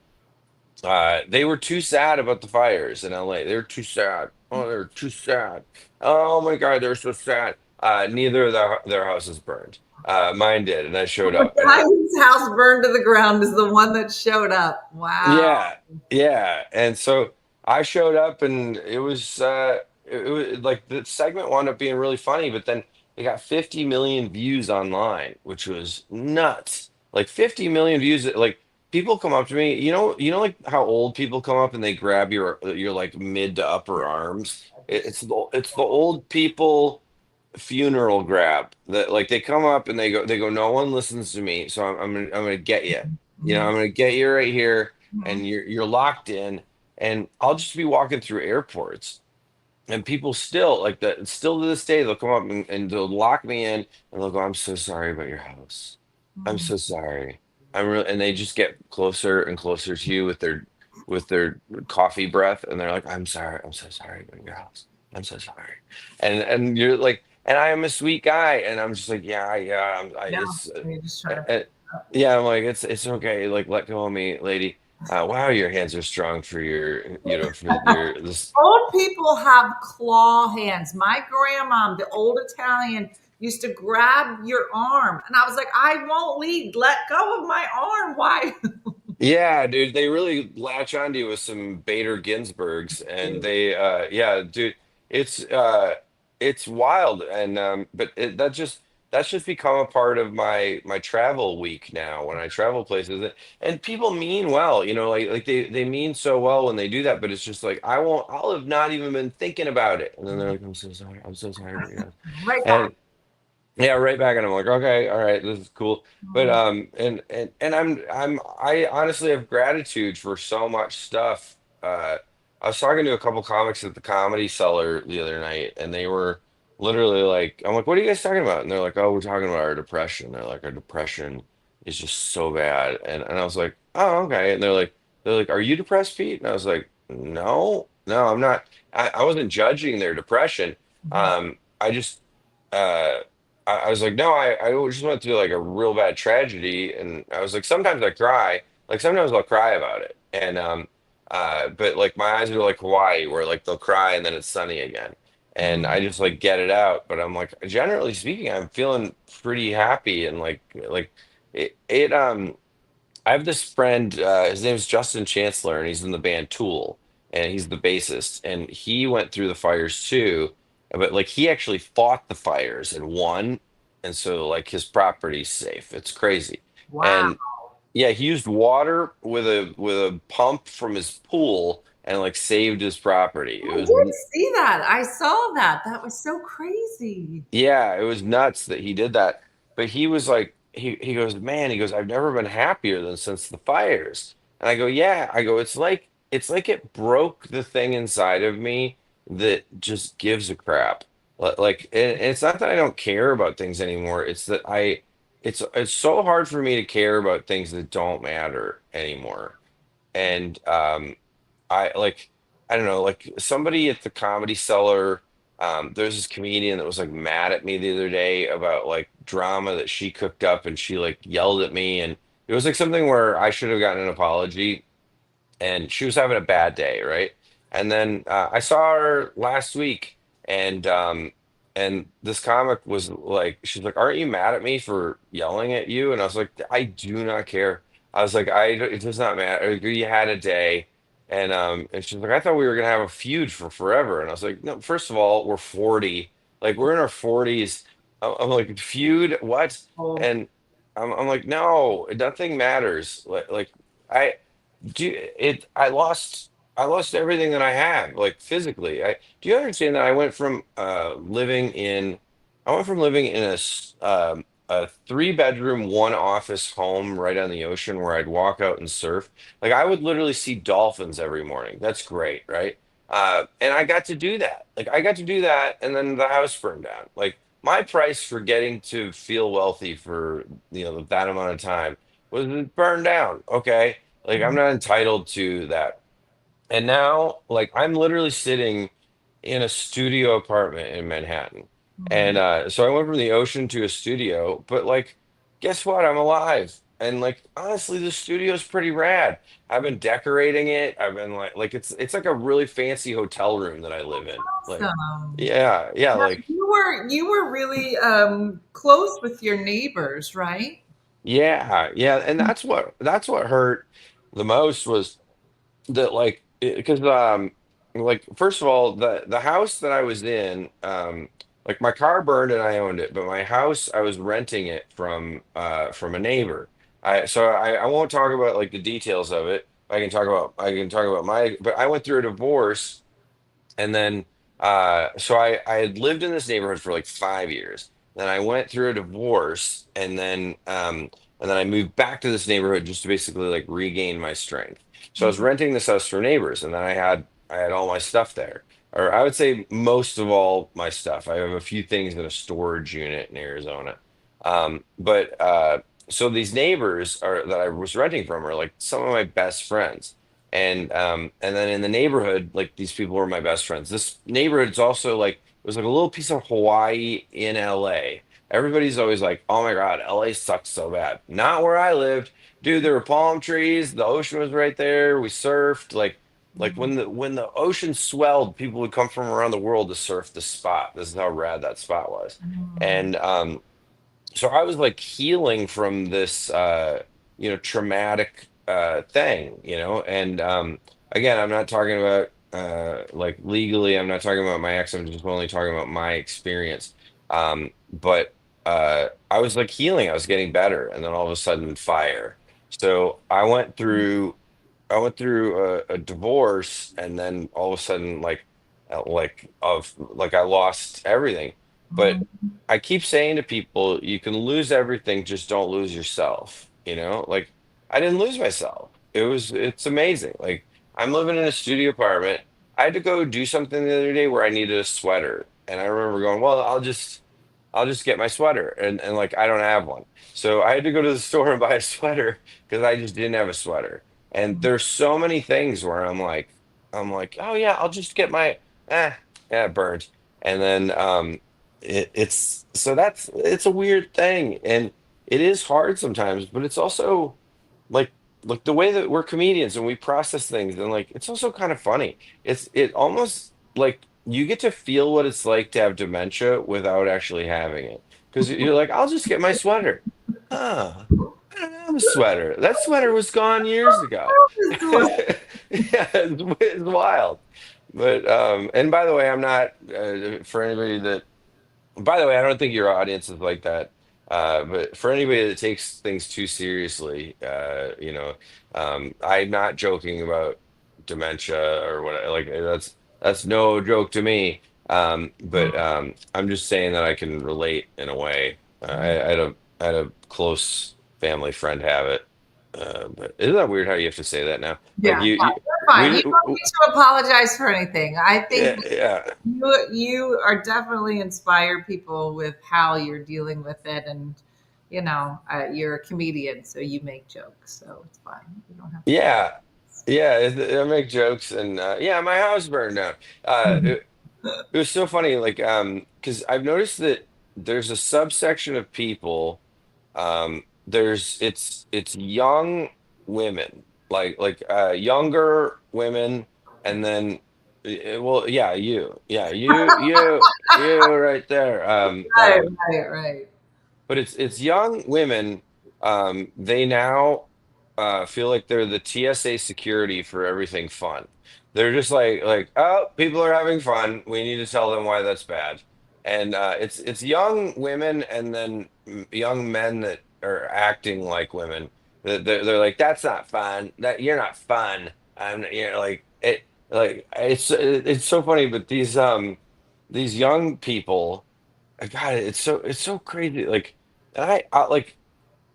they were too sad about the fires in LA. They were too sad. Oh, they're too sad. Oh my God, they're so sad. Neither of their houses burned. Mine did, and I showed The up. And guy whose house burned to the ground is the one that showed up. Wow. yeah, yeah. And so I showed up, and it was like the segment wound up being really funny, but then it got 50 million views online, which was nuts. Like 50 million views. Like people come up to me, like how old people come up and they grab your like mid to upper arms. It's the old people funeral grab that like they come up and they go, no one listens to me, so I'm gonna get you. I'm gonna get you right here, and you're locked in. And I'll just be walking through airports, and people still like that. Still to this day, they'll come up and they'll lock me in, and they'll go, "I'm so sorry about your house. I'm so sorry. I'm really," and they just get closer and closer to you with their coffee breath, and they're like, "I'm sorry. I'm so sorry about your house. I'm so sorry." And you're like, and I am a sweet guy, and I'm just like, No, you're just trying to. uh, yeah, I'm like, it's okay, like let go of me, lady. Wow, your hands are strong for your, for your this. Old people have claw hands. My grandma, the old Italian, used to grab your arm, and I was like, I won't leave. Let go of my arm. Why? Yeah, dude, they really latch onto you with some Bader Ginsburgs, and yeah, dude, it's uh, it's wild, and but that's just become a part of my travel week now. When I travel places, and people mean well, like they mean so well when they do that, but it's just like I'll have not even been thinking about it, and then they're like, I'm so sorry, Right back. and yeah, right back, and I'm like, okay, all right, this is cool. But and I honestly have gratitude for so much stuff. I was talking to a couple comics at the Comedy Cellar the other night, and they were literally like, I'm like, what are you guys talking about? And they're like, oh, we're talking about our depression. They're like, our depression is just so bad. And I was like, oh, okay. And they're like, are you depressed, Pete? And I was like, no, no, I'm not. I wasn't judging their depression. I just uh I was like, no, I just went through like a real bad tragedy, and I was like, sometimes I cry, like sometimes I'll cry about it, and but like my eyes are like Hawaii, where like they'll cry and then it's sunny again, and I just like get it out. But I'm like, generally speaking, I'm feeling pretty happy, and like it. I have this friend, his name is Justin Chancellor, and he's in the band Tool, and he's the bassist, and he went through the fires too, but like he actually fought the fires and won, and so like his property's safe. It's crazy. Wow. And yeah, he used water with a pump from his pool and like saved his property. It I was did see that. I saw that. That was so crazy. Yeah, it was nuts that he did that. But he was like, he goes, man, he goes, I've never been happier than since the fires. And I go, yeah, I go, it's like it broke the thing inside of me that just gives a crap. Like, and it's not that I don't care about things anymore. It's that it's so hard for me to care about things that don't matter anymore. And I like I don't know, like somebody at the Comedy Cellar. There's this comedian that was like mad at me the other day about like drama that she cooked up, and she like yelled at me, and it was like something where I should have gotten an apology, and she was having a bad day, right? And then I saw her last week, and this comic was like, she's like, "Aren't you mad at me for yelling at you?" And I was like, "I do not care." I was like, it does not matter. You had a day." And she's like, "I thought we were gonna have a feud for forever." And I was like, "No, first of all, we're 40, like we're in our 40s." I'm like, feud, what? Oh, And I'm like, no, nothing matters. Like I do it I lost everything that I had, like physically. Do you understand that I went from living in a 3 bedroom, 1 office home right on the ocean where I'd walk out and surf. Like I would literally see dolphins every morning. That's great, right? And I got to do that. Like I got to do that, and then the house burned down. Like my price for getting to feel wealthy for that amount of time was it burned down. Okay, like I'm not entitled to that. And now, like I'm literally sitting in a studio apartment in Manhattan. And so I went from the ocean to a studio, but like guess what? I'm alive. And like honestly, the studio's pretty rad. I've been decorating it. I've been like it's like a really fancy hotel room that I live in. Like awesome. yeah, yeah, Now, like you were really close with your neighbors, right? yeah, yeah, and that's what hurt the most was that like because like first of all the house that I was in like my car burned and I owned it, but my house I was renting it from a neighbor. I won't talk about like the details of it. I can talk about my, but I went through a divorce, and then so I had lived in this neighborhood for like 5 years. Then I went through a divorce, and then I moved back to this neighborhood just to basically like regain my strength. So I was renting this house for neighbors, and then I had all my stuff there. Or I would say most of all my stuff. I have a few things in a storage unit in Arizona. But so these neighbors are that I was renting from are like some of my best friends. And then in the neighborhood, like these people were my best friends. This neighborhood's also like it was like a little piece of Hawaii in LA. Everybody's always like, "Oh my God, LA sucks so bad." Not where I lived, dude. There were palm trees. The ocean was right there. We surfed. Like when the ocean swelled, people would come from around the world to surf the spot. This is how rad that spot was. And so I was like healing from this traumatic thing, and again, I'm not talking about like legally, I'm not talking about my ex, I'm just only talking about my experience. But I was like healing, I was getting better, and then all of a sudden fire. So I went through a divorce, and then all of a sudden, like I lost everything. But I keep saying to people, you can lose everything, just don't lose yourself. Like I didn't lose myself. It's amazing. Like I'm living in a studio apartment. I had to go do something the other day where I needed a sweater, and I remember going, well, I'll just get my sweater, and like I don't have one. So I had to go to the store and buy a sweater because I just didn't have a sweater. And there's so many things where I'm like, oh yeah, I'll just get my yeah, it burns. And then it's a weird thing, and it is hard sometimes, but it's also like the way that we're comedians and we process things, and like it's also kind of funny. It almost like you get to feel what it's like to have dementia without actually having it, because you're like, I'll just get my sweater. Huh, I don't have a sweater. That sweater was gone years ago. Yeah, it's wild. But and by the way, I'm not for anybody that by the way, I don't think your audience is like that. But for anybody that takes things too seriously, I'm not joking about dementia or what. Like that's no joke to me. But I'm just saying that I can relate in a way. I had a close family friend have it. But isn't that weird how you have to say that now? Like Yeah, you're fine. You don't need to apologize for anything. I yeah, think yeah. you are definitely inspire people with how you're dealing with it, and you're a comedian, so you make jokes, so it's fine. You don't have to. Yeah, yeah, I make jokes, and yeah, my house burned down. It was so funny, like because I've noticed that there's a subsection of people. It's young women, like younger women, and then well, yeah, you right there. Right, right, right. But it's young women. They now feel like they're the TSA security for everything fun. They're just like, oh, people are having fun. We need to tell them why that's bad. And it's young women, and then young men that are acting like women. They're like, that's not fun. That you're not fun. Like it. Like it's so funny. But these young people. God, it's so crazy. Like, and I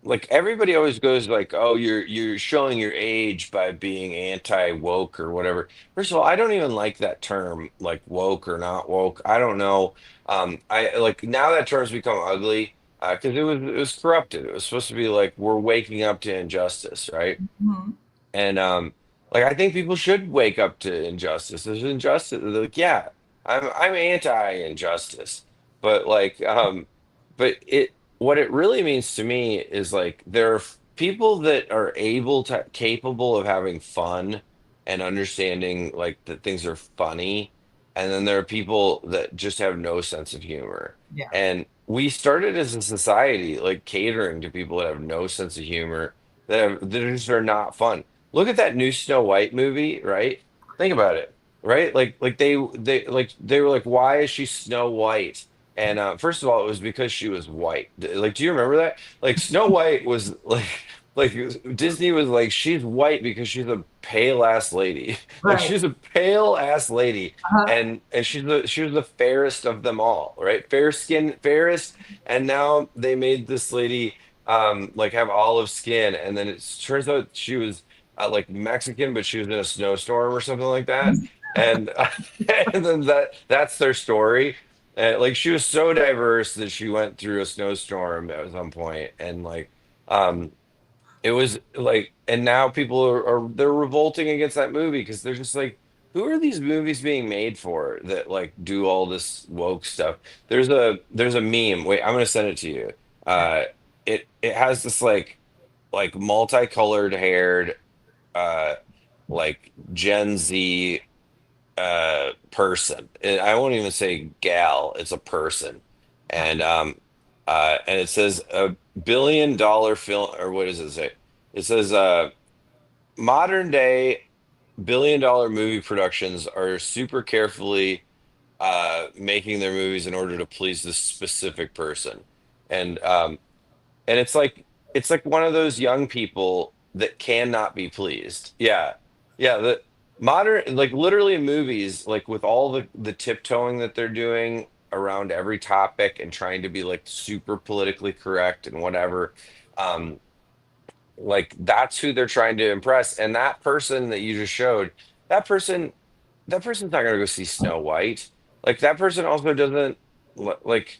like everybody always goes like, "Oh, you're showing your age by being anti woke or whatever." First of all, I don't even like that term, like woke or not woke. I don't know. I like now that term's become ugly because it was corrupted. It was supposed to be like we're waking up to injustice, right? Mhm. And like I think people should wake up to injustice. There's injustice. They're like, yeah, I'm anti-injustice. But but what it really means to me is like there are people that are capable of having fun and understanding like that things are funny, and then there are people that just have no sense of humor. Yeah. And we started as a society like catering to people that have no sense of humor, that just are not fun. Look at that new Snow White movie, right? Think about it, right? Like they were like, why is she Snow White? And first of all, it was because she was white. Like, do you remember that? Like Snow White was like Disney was like, she's white because she's a pale ass lady. Like Right. she's a pale ass lady, Uh-huh. and she was the fairest of them all, right? Fair skin, fairest. And now they made this lady like have olive skin, and then it turns out she was like Mexican, but she was in a snowstorm or something like that. And and then that's their story. And like she was so diverse that she went through a snowstorm at some point, and like um it was like, and now people are they're revolting against that movie because they're just like, who are these movies being made for that like do all this woke stuff? There's a meme. Wait, I'm gonna send it to you. Uh, it has this like multicolored haired uh like Gen Z person. I won't even say gal, it's a person. And it says $1 billion film, or what does it say? It says modern day $1 billion movie productions are super carefully making their movies in order to please this specific person. And it's like one of those young people that cannot be pleased. Yeah. Yeah, the modern, like literally in movies, like with all the tiptoeing that they're doing around every topic and trying to be like super politically correct and whatever. um like that's who they're trying to impress. And that person that you just showed, that person, that person's not gonna go see Snow White. Like that person also doesn't like,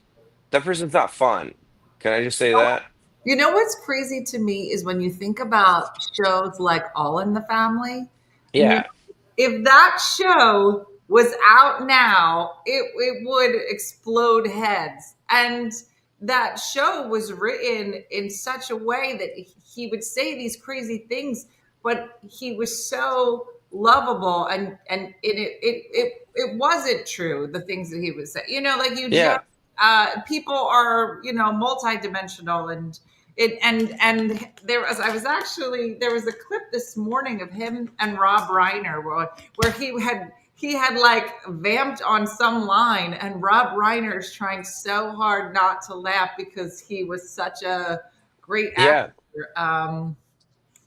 that person's not fun. Can I just say that? You know what's crazy to me is when you think about shows like All in the Family, and you Yeah. if that show was out now, it would explode heads. And that show was written in such a way that he would say these crazy things, but he was so lovable, and it wasn't true, the things that he would say. You know, like you just Yeah. people are, you know, multidimensional. And there was a clip this morning of him and Rob Reiner where he had like vamped on some line, and Rob Reiner's trying so hard not to laugh because he was such a great actor. Yeah.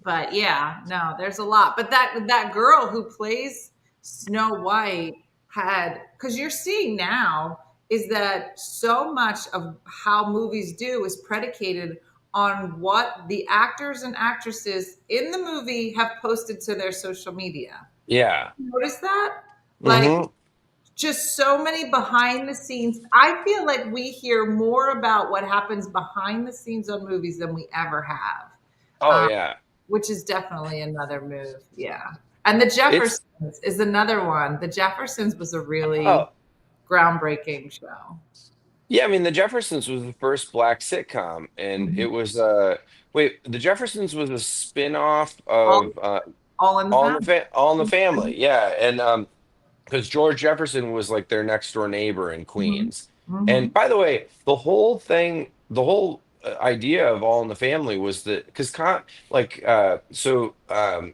But yeah, no, there's a lot. But that girl who plays Snow White had, because you're seeing now is that so much of how movies do is predicated on what the actors and actresses in the movie have posted to their social media. Yeah. Notice that? Like Hmm. just so many behind the scenes. I feel like we hear more about what happens behind the scenes on movies than we ever have. Oh yeah. Which is definitely another move. Yeah. And The It's Jeffersons is another one. The Jeffersons was a really oh groundbreaking show. yeah, I mean the Jeffersons was the first black sitcom, and it Mhm. was wait, the Jeffersons was a spin-off All, of all in the family. All in the Family. Yeah. And because George Jefferson was like their next door neighbor in Mhm. Queens. Mhm. And by the way, the whole thing, the whole idea of All in the Family was that because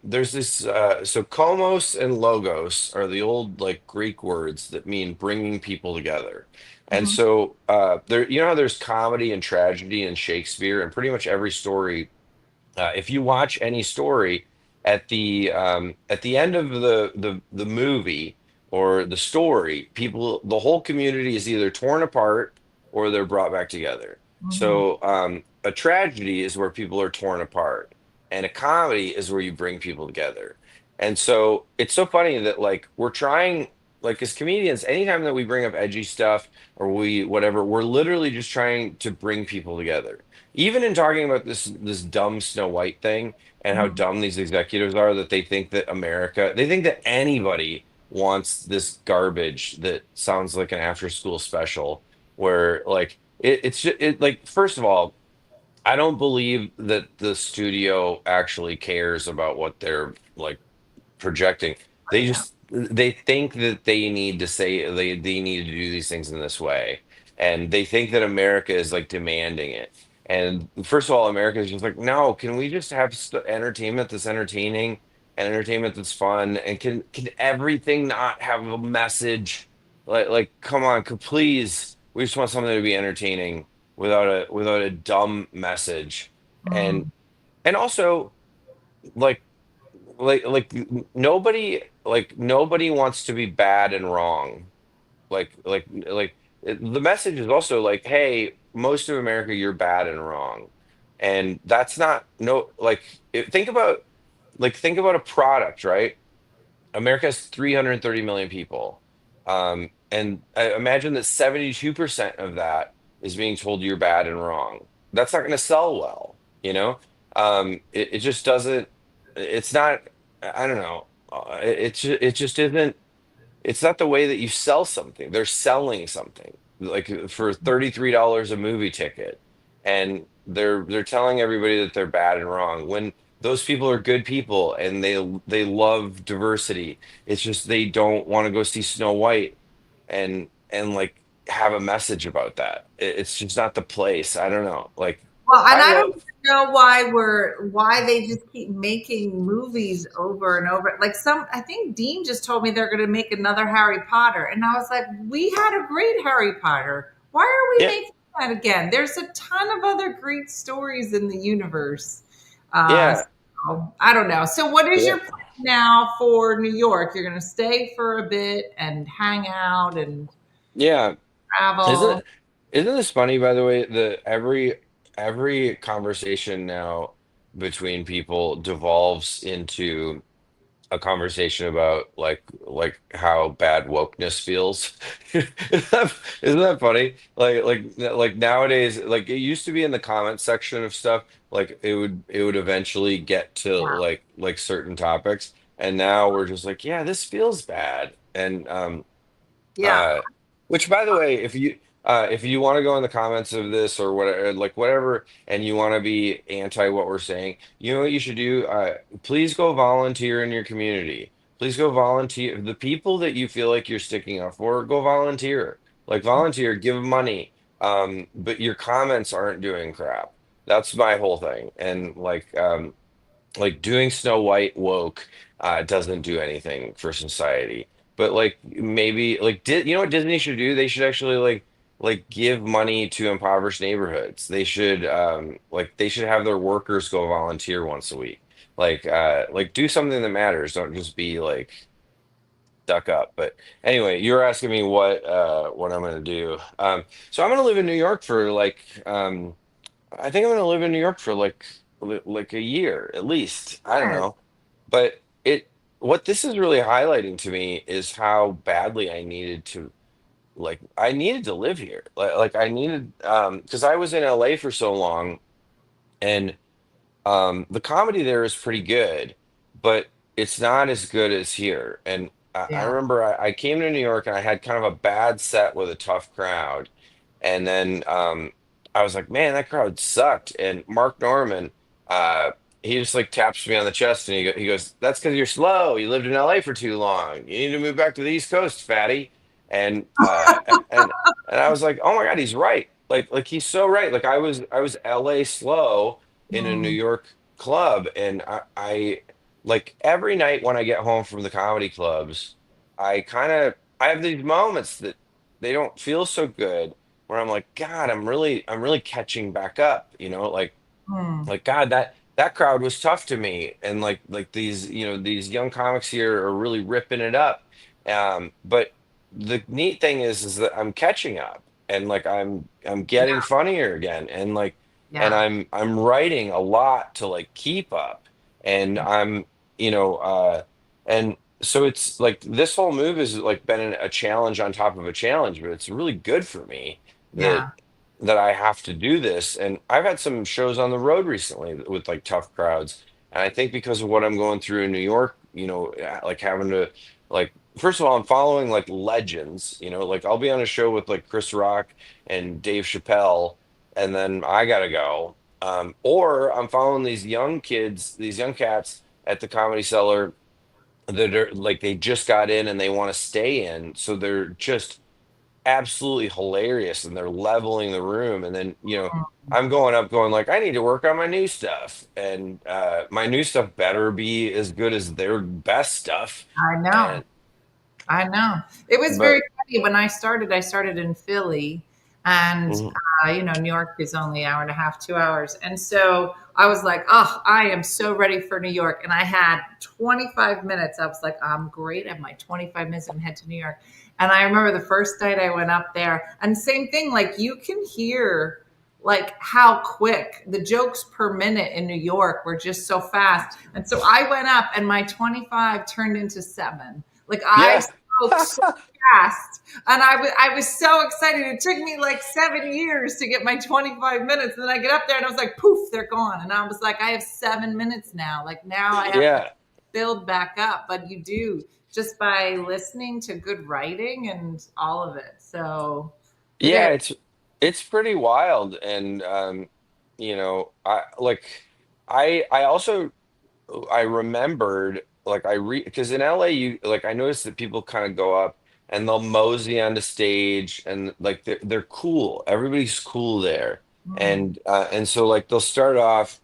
there's this so komos and logos are the old like Greek words that mean bringing people together. And Mhm. so there, you know how there's comedy and tragedy in Shakespeare, and pretty much every story, if you watch any story at the end of the movie or the story, people, the whole community is either torn apart or they're brought back together. Mhm. So a tragedy is where people are torn apart, and a comedy is where you bring people together. And so it's so funny that like we're trying, like as comedians, anytime that we bring up edgy stuff or we whatever, we're literally just trying to bring people together. Even in talking about this dumb Snow White thing and how Mhm. dumb these executives are, that they think that America, they think that anybody wants this garbage that sounds like an after school special where like it's just like, first of all, I don't believe that the studio actually cares about what they're like projecting. They think that they need to say they need to do these things in this way, and they think that America is like demanding it. And first of all, America is just like, no, can we just have entertainment that's entertaining and entertainment that's fun, and can everything not have a message? Like come on, please, we just want something to be entertaining without a dumb message. and Mhm. and also like nobody wants to be bad and wrong. The message is also like, hey, most of America, you're bad and wrong. And that's not, no, like think about a product, right? America has 330 million people. And I imagine that 72% of that is being told you're bad and wrong. That's not going to sell well, you know? It just doesn't. It's not. I don't know. It just isn't. It's not the way that you sell something. They're selling something like for $33 a movie ticket, and they're telling everybody that they're bad and wrong when those people are good people and they love diversity. It's just they don't want to go see Snow White and like have a message about that. It's just not the place. I don't know. Like Well, and I I don't love. know why they just keep making movies over and over. Like I think Dean just told me they're going to make another Harry Potter, and I was like, we had a great Harry Potter. Why are we Yeah, making that again? There's a ton of other great stories in the universe. Uh, yeah, so, I don't know. So, what is yeah, your plan now for New York? You're going to stay for a bit and hang out and yeah. travel. Isn't this funny, by the way, the every conversation now between people devolves into a conversation about like how bad wokeness feels. Isn't that funny? Like nowadays, like it used to be in the comment section of stuff, like it would eventually get to like certain topics, and now we're just like, yeah, this feels bad. And Yeah. uh, which, by the way, if you want to go in the comments of this or whatever, like whatever, and you want to be anti what we're saying, you know what you should do? Please go volunteer in your community. Please go volunteer. The people that you feel like you're sticking up for, go volunteer. Like volunteer, give money. But your comments aren't doing crap. That's my whole thing. And like doing Snow White woke doesn't do anything for society. But like maybe like did you know what Disney should do? They should actually like give money to impoverished neighborhoods. They should like they should have their workers go volunteer once a week. Like do something that matters. Don't just be like stuck up. But anyway, you were asking me what I'm gonna do. So I'm gonna live in New York for I think I'm gonna live in New York for like a year at least. I don't know. But what this is really highlighting to me is how badly I needed to live here. Like I needed because I was in LA for so long and the comedy there is pretty good, but it's not as good as here. And I Yeah. remember I came to New York and I had kind of a bad set with a tough crowd. And then I was like, man, that crowd sucked. And Mark Norman, uh, he just like taps me on the chest and he goes, that's because you're slow. You lived in LA for too long. You need to move back to the East Coast, fatty. And and I was like, oh my God, he's right. Like he's so right. Like I was LA slow in a New Mm, York club, and I like every night when I get home from the comedy clubs, I have these moments that they don't feel so good where I'm like, God, I'm really catching back up, mm, like God, that crowd was tough to me, and like these these young comics here are really ripping it up. But the neat thing is that I'm catching up, and like I'm getting yeah. funnier again, and and Yeah. I'm writing a lot to like keep up, and I'm you know and so it's like this whole move has like been a challenge on top of a challenge, but it's really good for me that Yeah. I have to do this. And I've had some shows on the road recently with like tough crowds. And I think because of what I'm going through in New York, like having to like first of all, I'm following like legends, like I'll be on a show with like Chris Rock and Dave Chappelle, and then I gotta go. Or I'm following these young kids, these young cats at the Comedy Cellar that are like they just got in and they want to stay in. So they're just absolutely hilarious and they're leveling the room. And then I'm going up going like I need to work on my new stuff, and my new stuff better be as good as their best stuff. I know. And I know. It was very but funny when I started. I started in Philly, and mhm. New York is only an hour and a half, 2 hours, and so I was like, "Oh, I am so ready for New York." And I had 25 minutes. I was like, "I'm great. I have my 25 minutes and head to New York." And I remember the first night I went up there, and same thing. Like you can hear like how quick the jokes per minute in New York were just so fast. And so I went up, and my 25 turned into 7. Like I Yeah, spoke so fast, and I was so excited. It took me like 7 years to get my 25 minutes, and then I get up there and I was like, poof, they're gone. And I was like, I have 7 minutes now. Like now I have to Yeah. build back up. But you do just by listening to good writing and all of it. So it is. Yeah, it's pretty wild. And I also I remembered like because in LA you like I noticed that people kind of go up and they'll mosey onto stage and like they're cool. Everybody's cool there. Mm, And so like they'll start off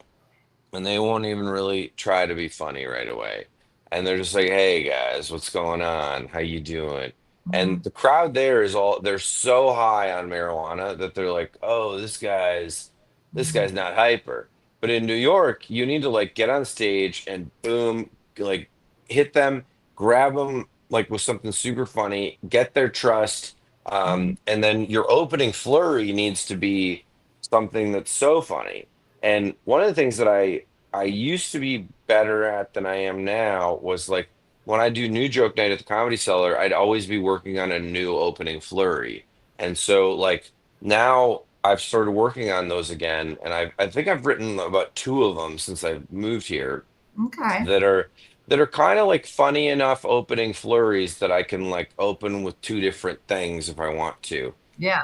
and they won't even really try to be funny right away. And they're just like, "Hey guys, what's going on? How you doing?" And mm, the crowd there is all they're so high on marijuana that they're like, "Oh, this guy's mm, not hyper." But in New York, you need to like get on stage and boom, like hit them, grab them like with something super funny, get their trust, mm. and then your opening flurry needs to be something that's so funny. And one of the things that I used to be better at than I am now was like when I do new joke night at the Comedy Cellar, I'd always be working on a new opening flurry. And so like now I've started working on those again, and I think I've written about two of them since I've moved here Okay. that are kind of like funny enough opening flurries that I can like open with two different things if I want to. Yeah.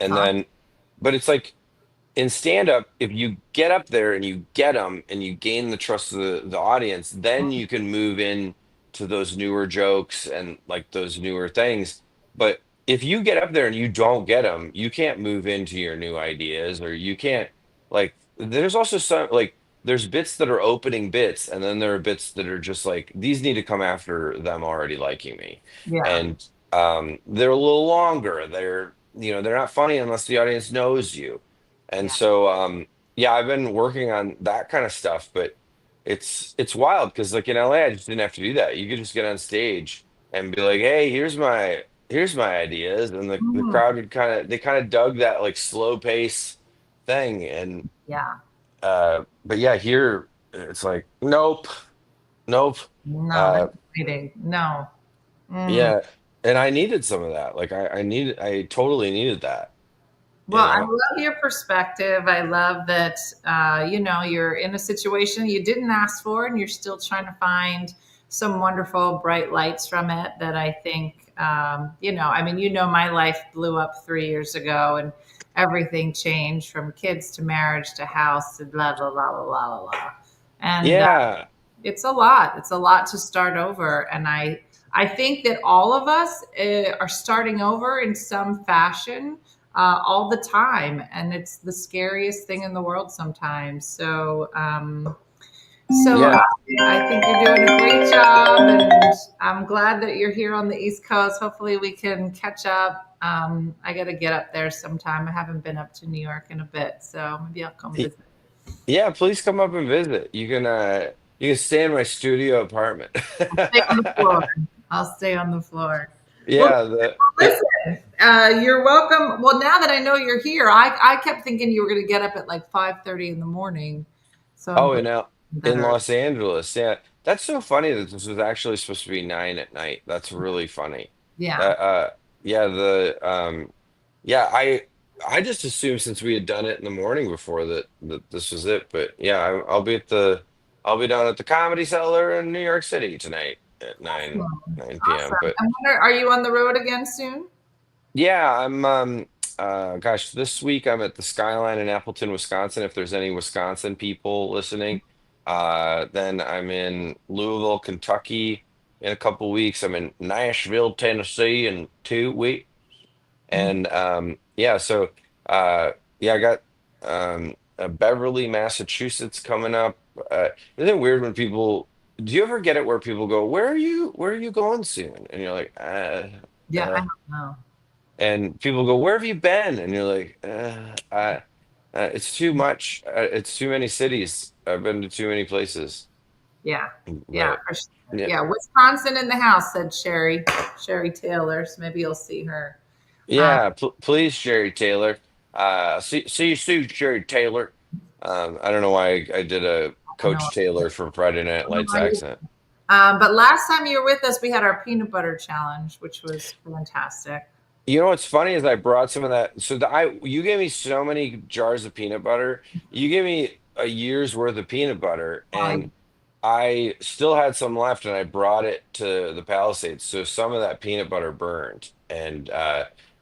And Awesome. then, but it's like in stand up, if you get up there and you get them and you gain the trust of the audience, then you can move in to those newer jokes and like those newer things. But if you get up there and you don't get them, you can't move into your new ideas or you can't like, there's also some like, there's bits that are opening bits, and then there are bits that are just like, these need to come after them already liking me. Yeah. And they're a little longer. They're not funny unless the audience knows you. And Yeah. so, yeah, I've been working on that kind of stuff, but it's wild because like in LA, I just didn't have to do that. You could just get on stage and be like, "Hey, here's my ideas," and the Mhm. crowd would kind of dug that like slow pace thing. And Yeah. but yeah, here it's like, nope, nope. No, Uh, that's exciting. No. Mm. yeah, and I needed some of that. Like I totally needed that. You Well, I know? love your perspective. I love that you're in a situation you didn't ask for, and you're still trying to find some wonderful bright lights from it. That I think, I mean, my life blew up 3 years ago, and everything changed from kids to marriage to house to blah blah blah blah blah blah. Blah. And Yeah, it's a lot. It's a lot to start over, and I think that all of us are starting over in some fashion all the time, and it's the scariest thing in the world sometimes. So yeah. I think you're doing a great job, and I'm glad that you're here on the East Coast. Hopefully, we can catch up. I got to get up there sometime. I haven't been up to New York in a bit, so maybe I'll come visit. Yeah, please come up and visit. You can stay in my studio apartment. Stay on the floor. I'll stay on the floor. Well, Yeah, listen, you're welcome. Well, now that I know you're here, I kept thinking you were going to get up at like 5:30 in the morning. So I'm oh, glad in better. Los Angeles. Yeah. That's so funny that this was actually supposed to be 9 at night. That's really funny. Yeah. Yeah, yeah, I just assumed since we had done it in the morning before that this was it. But yeah, I'll be down at the Comedy Cellar in New York City tonight at 9 p.m. Awesome. But I wonder, are you on the road again soon? yeah, gosh, this week I'm at the Skyline in Appleton, Wisconsin. If there's any Wisconsin people listening, then I'm in Louisville, Kentucky in a couple weeks. I'm in Nashville, Tennessee in 2 weeks. Mhm. And yeah, so yeah, I got Beverly, Massachusetts coming up. Isn't it weird when people, do you ever get it where people go, Where are you going soon? And you're like, Yeah, I uh, don't know. and people go, "Where have you been?" And you're like, it's too much. It's too many cities. I've been to too many places." Yeah. Yeah, But for sure. yeah, Yeah, Wisconsin in the house, said Sherry Taylor. So maybe you'll see her. Um, yeah. Please, Sherry Taylor. See you soon, Sherry Taylor. I don't know why I did a I know. Coach Taylor from Friday Night Lights accent. But last time you were with us, we had our peanut butter challenge, which was fantastic. You know what's funny is I brought some of that. So you gave me so many jars of peanut butter. You gave me a year's worth of peanut butter, and I still had some left, and I brought it to the Palisades. So some of that peanut butter burned, and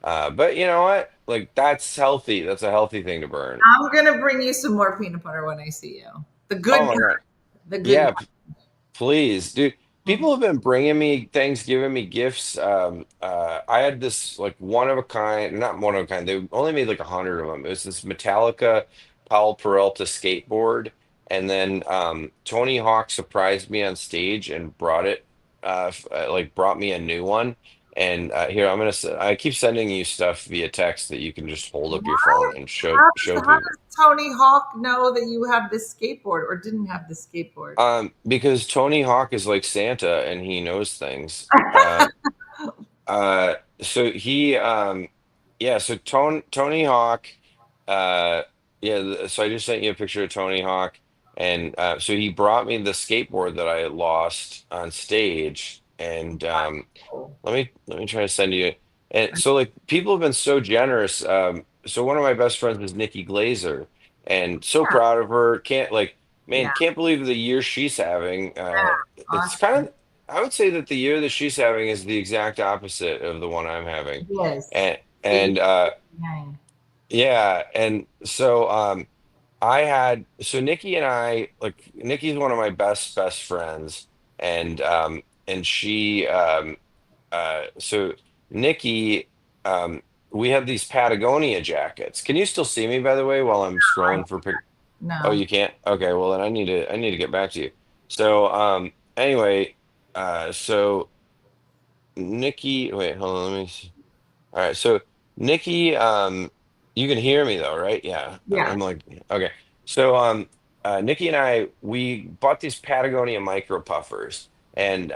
but you know what? Like that's healthy. That's a healthy thing to burn. I'm gonna bring you some more peanut butter when I see you. The good Oh my kind. God. The good Yeah, kind. please, dude. People have been bringing me things, giving me gifts. I had this like one of a kind, not one of a kind. They only made like 100 of them. It was this Metallica Powell Peralta skateboard, and then Tony Hawk surprised me on stage and brought it, like brought me a new one. And here I keep sending you stuff via text that you can just hold up your phone and show How people. does Tony Hawk know that you have this skateboard or didn't have this skateboard? Because Tony Hawk is like Santa and he knows things. So yeah, so Tony Hawk, yeah, so I just sent you a picture of Tony Hawk, and so he brought me the skateboard that I lost on stage, and let me try to send you. And so like people have been so generous. So one of my best friends is Nikki Glazer, and so proud of her. Can't like, man, Yeah. can't believe the year she's having. It's kind of, I would say that the year that she's having is the exact opposite of the one I'm having. Yes. And yeah, and so so Nikki and I, like Nikki's one of my best friends, and she so Nikki, we have these Patagonia jackets. Can you still see me, by the way, while I'm scrolling for pic? Oh, No. you can't? Okay, well then I need to get back to you. So anyway, so Nikki, wait, hold on, let me see. All right, so Nikki, you can hear me though, right? Yeah. Yeah. I'm like, okay. So Nikki and I, we bought these Patagonia micro puffers, and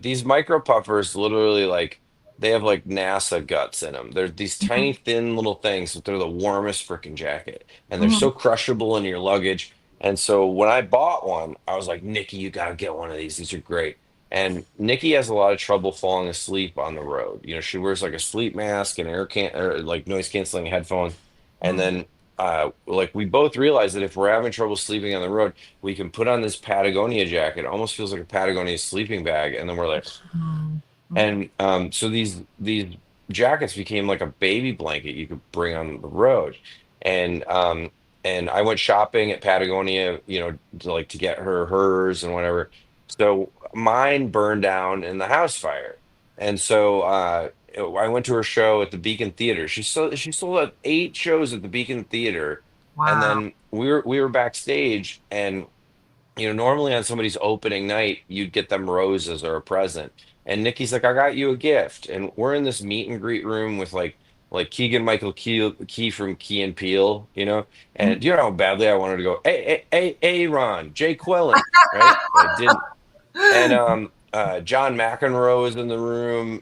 these micro puffers literally like they have like NASA guts in them. They're these tiny thin little things, but they're the warmest freaking jacket, and they're Mhm. so crushable in your luggage. And so when I bought one, I was like, Nikki, you gotta get one of these. These are great. And Nikki has a lot of trouble falling asleep on the road. You know, she wears like a sleep mask and or like noise canceling headphones. And Mhm. then like we both realize that if we're having trouble sleeping on the road, we can put on this Patagonia jacket. It almost feels like a Patagonia sleeping bag, and then we're like, Mhm. and so these jackets became like a baby blanket you could bring on the road, and I went shopping at Patagonia, you know, to get hers and whatever. So mine burned down in the house fire, and so I went to her show at the Beacon Theater. She sold out 8 shows at the Beacon Theater, and Wow. then we were backstage, and you know, normally on somebody's opening night, you'd get them roses or a present. And Nikki's like, I got you a gift. And we're in this meet and greet room with like Keegan Michael Key from Key and Peele, you know? And you know how badly I wanted to go, hey, Ron, Jay Quillen, right? I didn't. And John McEnroe is in the room.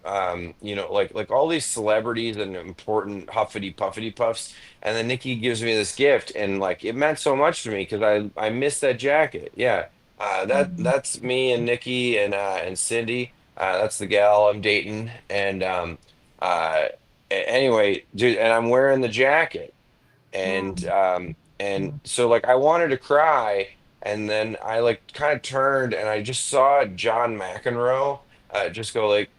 You know, like all these celebrities and important huffity puffity puffs. And then Nikki gives me this gift, and like it meant so much to me because I missed that jacket. Yeah, that's me and Nikki and Cindy. That's the gal I'm dating. And uh, anyway, dude, and I'm wearing the jacket, and so like I wanted to cry, and then I like kind of turned and I just saw John McEnroe just go what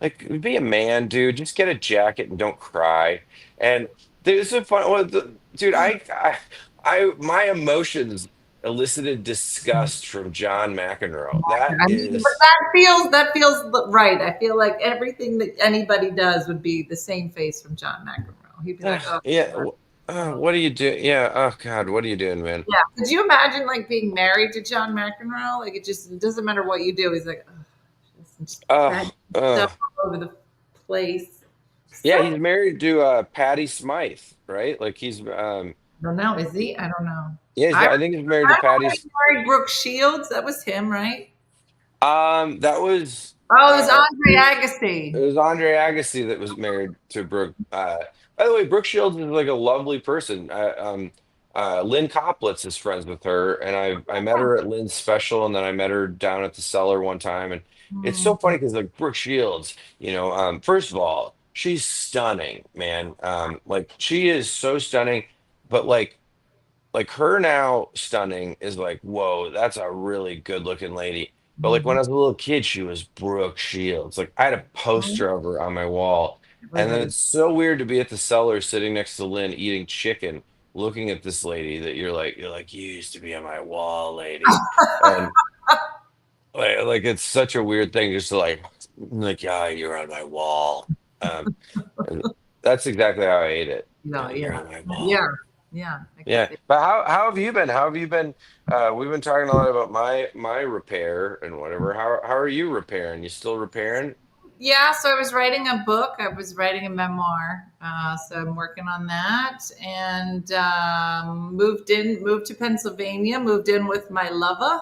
like be a man, dude, just get a jacket and don't cry. And there's a fun dude, my emotions elicited disgust from John McEnroe. That I mean, but is that feels right. I feel like everything that anybody does would be the same face from John McEnroe. He'd be like, "Oh, yeah, God." what do you do? Yeah, oh God, what are you doing, man? Yeah. Could you imagine like being married to John McEnroe? Like it doesn't matter what you do. He's like, oh, just bad Oh, stuff all over the place. yeah, So he's married to Patty Smythe, right? Like I don't know. Is he? I don't know. yeah, I I think he's married to I Patty. he married Brooke Shields. That was him, right? That was Oh, it was Andre it Agassi. was Andre Agassi that was married to Brooke. By the way, Brooke Shields is like a lovely person. Lynn Coplitz is friends with her, and I met her at Lynn's special, and then I met her down at the cellar one time, and it's so funny because like Brooke Shields, first of all, she's stunning, man. Like she is so stunning, but like her now stunning is like, whoa, that's a really good looking lady. But like when I was a little kid, she was Brooke Shields. Like I had a poster of her on my wall. And then Everybody. it's so weird to be at the cellar sitting next to Lynn eating chicken, looking at this lady that you're like, you used to be on my wall, lady. And like it's such a weird thing just to like, yeah, you're on my wall. Um, and that's exactly how I ate it. No, You're yeah, on my yeah, wall. yeah. I get Yeah, it. but how have you been? How have you been? We've been talking a lot about my repair and whatever. How are you repairing? You still repairing? Yeah, so I was writing a book. I was writing a memoir. So I'm working on that, and moved to Pennsylvania. Moved in with my lover.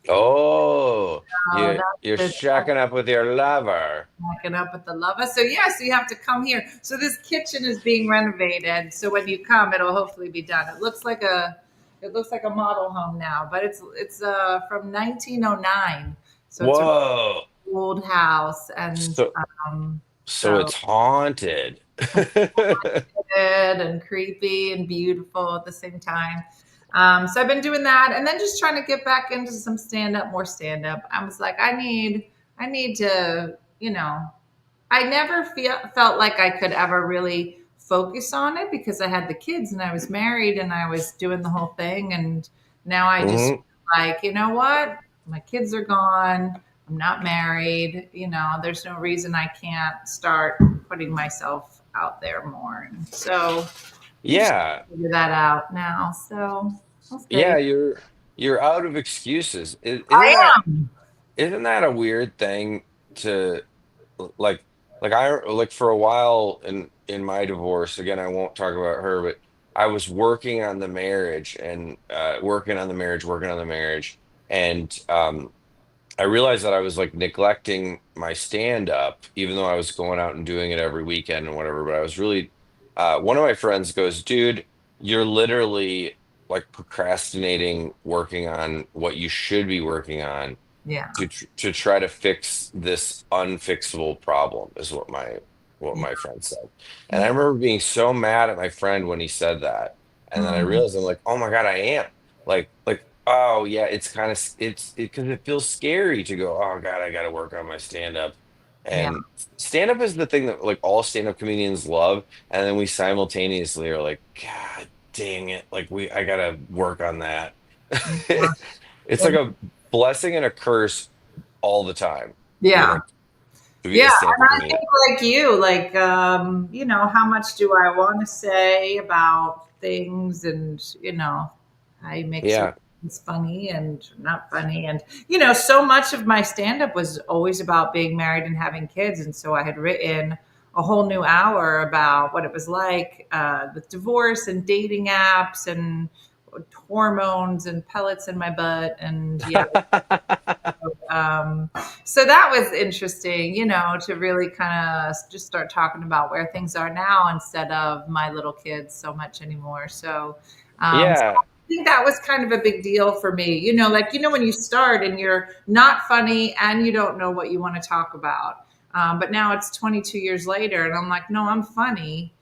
Oh, Oh, you're that's shacking up with your lover. backing up with the lover. So yeah, so you have to come here. So this kitchen is being renovated. So when you come, it'll hopefully be done. It looks like a model home now, but it's from 1909. So it's a Whoa. old house, and So so so it's haunted. good and creepy and beautiful at the same time. So I've been doing that, and then just trying to get back into some stand up, more stand up. I was like, I need to, I never felt like I could ever really focus on it because I had the kids and I was married and I was doing the whole thing. And now I just Hmm. like, you know what? My kids are gone. I'm not married. There's no reason I can't start putting myself out there more. And so I'm just Yeah. figure that out now. So we'll Yeah, see. you're out of excuses. Isn't I that am. isn't that a weird thing to like like for a while in my divorce, again, I won't talk about her, but I was working on the marriage and working on the marriage, and I realized that I was like neglecting my stand up, even though I was going out and doing it every weekend and whatever. But I was really, one of my friends goes, dude, you're literally like procrastinating working on what you should be working on Yeah. to try to fix this unfixable problem, is what Yeah. my friend said. And I Yeah. remember being so mad at my friend when he said that. And then I Mm, realized I'm like, oh my God, I am. Like, oh yeah, it's kind of it's because it feels scary to go, oh God, I gotta work on my stand up. yeah. And stand up is the thing that like all stand up comedians love. And then we simultaneously are like, God dang it, like I gotta work on that. It's like a blessing and a curse all the time, Yeah. to be Yeah, a stand-up and I think comedian. like you, like how much do I want to say about things, and I make certain Yeah. things funny and not funny, and so much of my stand-up was always about being married and having kids, and so I had written a whole new hour about what it was like with divorce and dating apps and hormones and pellets in my butt, and yeah. Um, so that was interesting, to really kind of just start talking about where things are now instead of my little kids so much anymore. So Yeah. I think that was kind of a big deal for me, when you start and you're not funny and you don't know what you want to talk about. But now it's 22 years later and I'm like, no, I'm funny,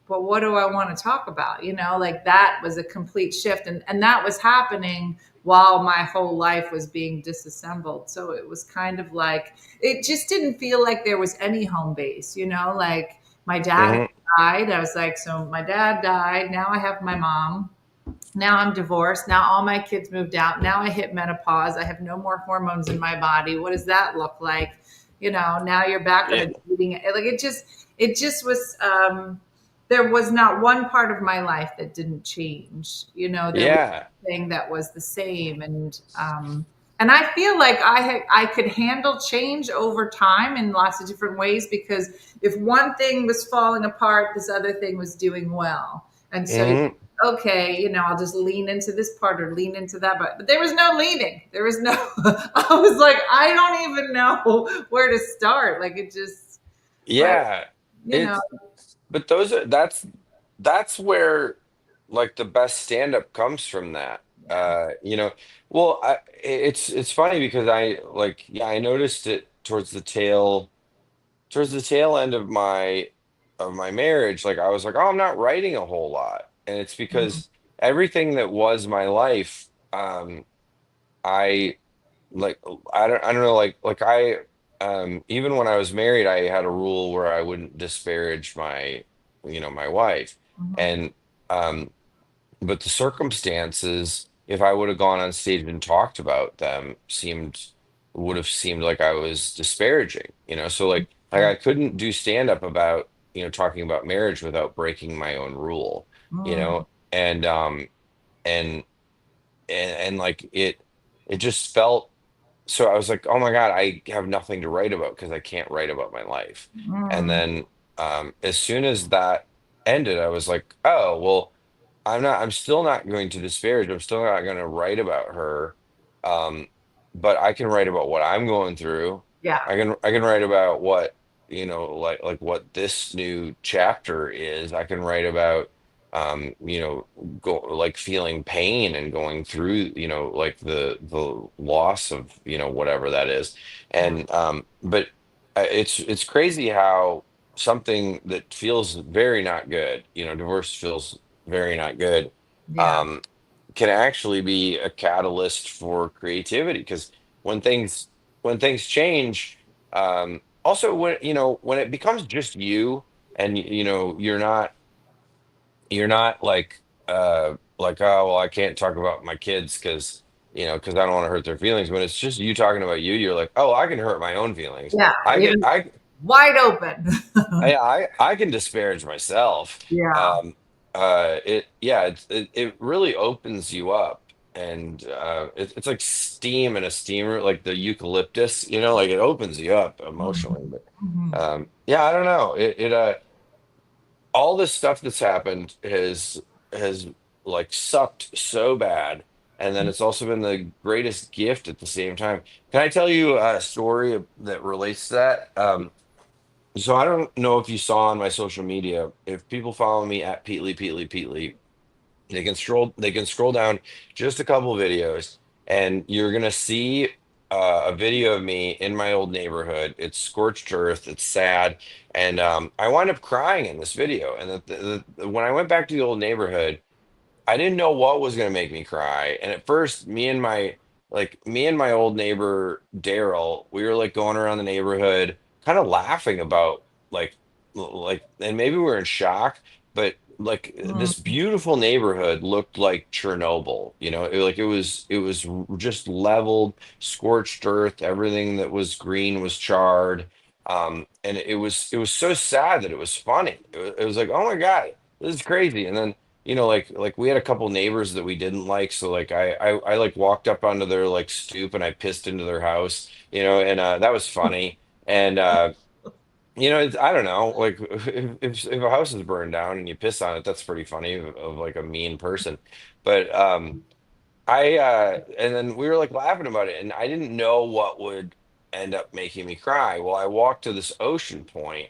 but what do I want to talk about? Like that was a complete shift. And that was happening while my whole life was being disassembled. So it was kind of like, it just didn't feel like there was any home base, like my dad Hmm. died. I was like, so my dad died. Now I have my mom. Now I'm divorced. Now all my kids moved out. Now I hit menopause. I have no more hormones in my body. What does that look like? Now you're back on Yeah. a dating. Like it just was, there was not one part of my life that didn't change. There was Yeah. thing that was the same. And I feel like I could handle change over time in lots of different ways because if one thing was falling apart, this other thing was doing well. And so Hmm. okay, I'll just lean into this part or lean into that. But there was no leaning. There was no, I was like, I don't even know where to start. Like it just, but, Yeah. you know, It's but those are that's where like the best stand up comes from that. You know, well, it's funny because I like yeah, I noticed it towards the tail end of my marriage. Like I was like, oh, I'm not writing a whole lot, and it's Mhm. because everything that was my life, I like I don't know even when I was married I had a rule where I wouldn't disparage my my wife Mhm. and um but the circumstances, if I would have gone on stage and talked about them, seemed would have seemed like I was disparaging, so like I couldn't do stand up about talking about marriage without breaking my own rule, you Mm. know and and like it just felt, so I was like, oh my God, I have nothing to write about because I can't write about my life. And Mm. then as soon as that ended, I was like, oh, well, I'm still not going to disparage. I'm still not going to write about her. Um, but I can write about what I'm going through. Yeah. I can write about what, like what this new chapter is. I can write about like feeling pain and going through like the loss of whatever that is. Yeah. And but it's crazy how something that feels very not good, divorce feels very not good, Yeah. um can actually be a catalyst for creativity, because when things when things change, also when when it becomes just you, and you're not like, oh well, I can't talk about my kids because I don't want to hurt their feelings. When it's just you talking about you, you're like, oh, I can hurt my own feelings. Yeah. I can Even wide open. I can disparage myself. Yeah. Um it yeah it really opens you up, and it's like steam in a steamer, like the eucalyptus, like it opens you up emotionally. But Mhm. yeah, I don't know, it all this stuff that's happened has like sucked so bad, and then it's also been the greatest gift at the same time. Can I tell you a story that relates to that? So I don't know if you saw on my social media, if people follow me at Peatly, they can scroll down just a couple videos, and you're gonna see a video of me in my old neighborhood. It's scorched earth, it's sad, and I wind up crying in this video. And when I went back to the old neighborhood, I didn't know what was going to make me cry. And at first, me and my old neighbor Daryl, we were like going around the neighborhood, kind of laughing about like and maybe we were in shock, but like Mm. this beautiful neighborhood looked like Chernobyl. It was just leveled, scorched earth. Everything that was green was charred. And it was so sad that it was funny. It was like, oh my God, this is crazy. And then like we had a couple neighbors that we didn't like, so like I like walked up onto their like stoop and I pissed into their house, and that was funny. And I don't know, like if a house is burned down and you piss on it, that's pretty funny of like a mean person. But I and then we were like laughing about it, and I didn't know what would end up making me cry. Well, I walked to this ocean point,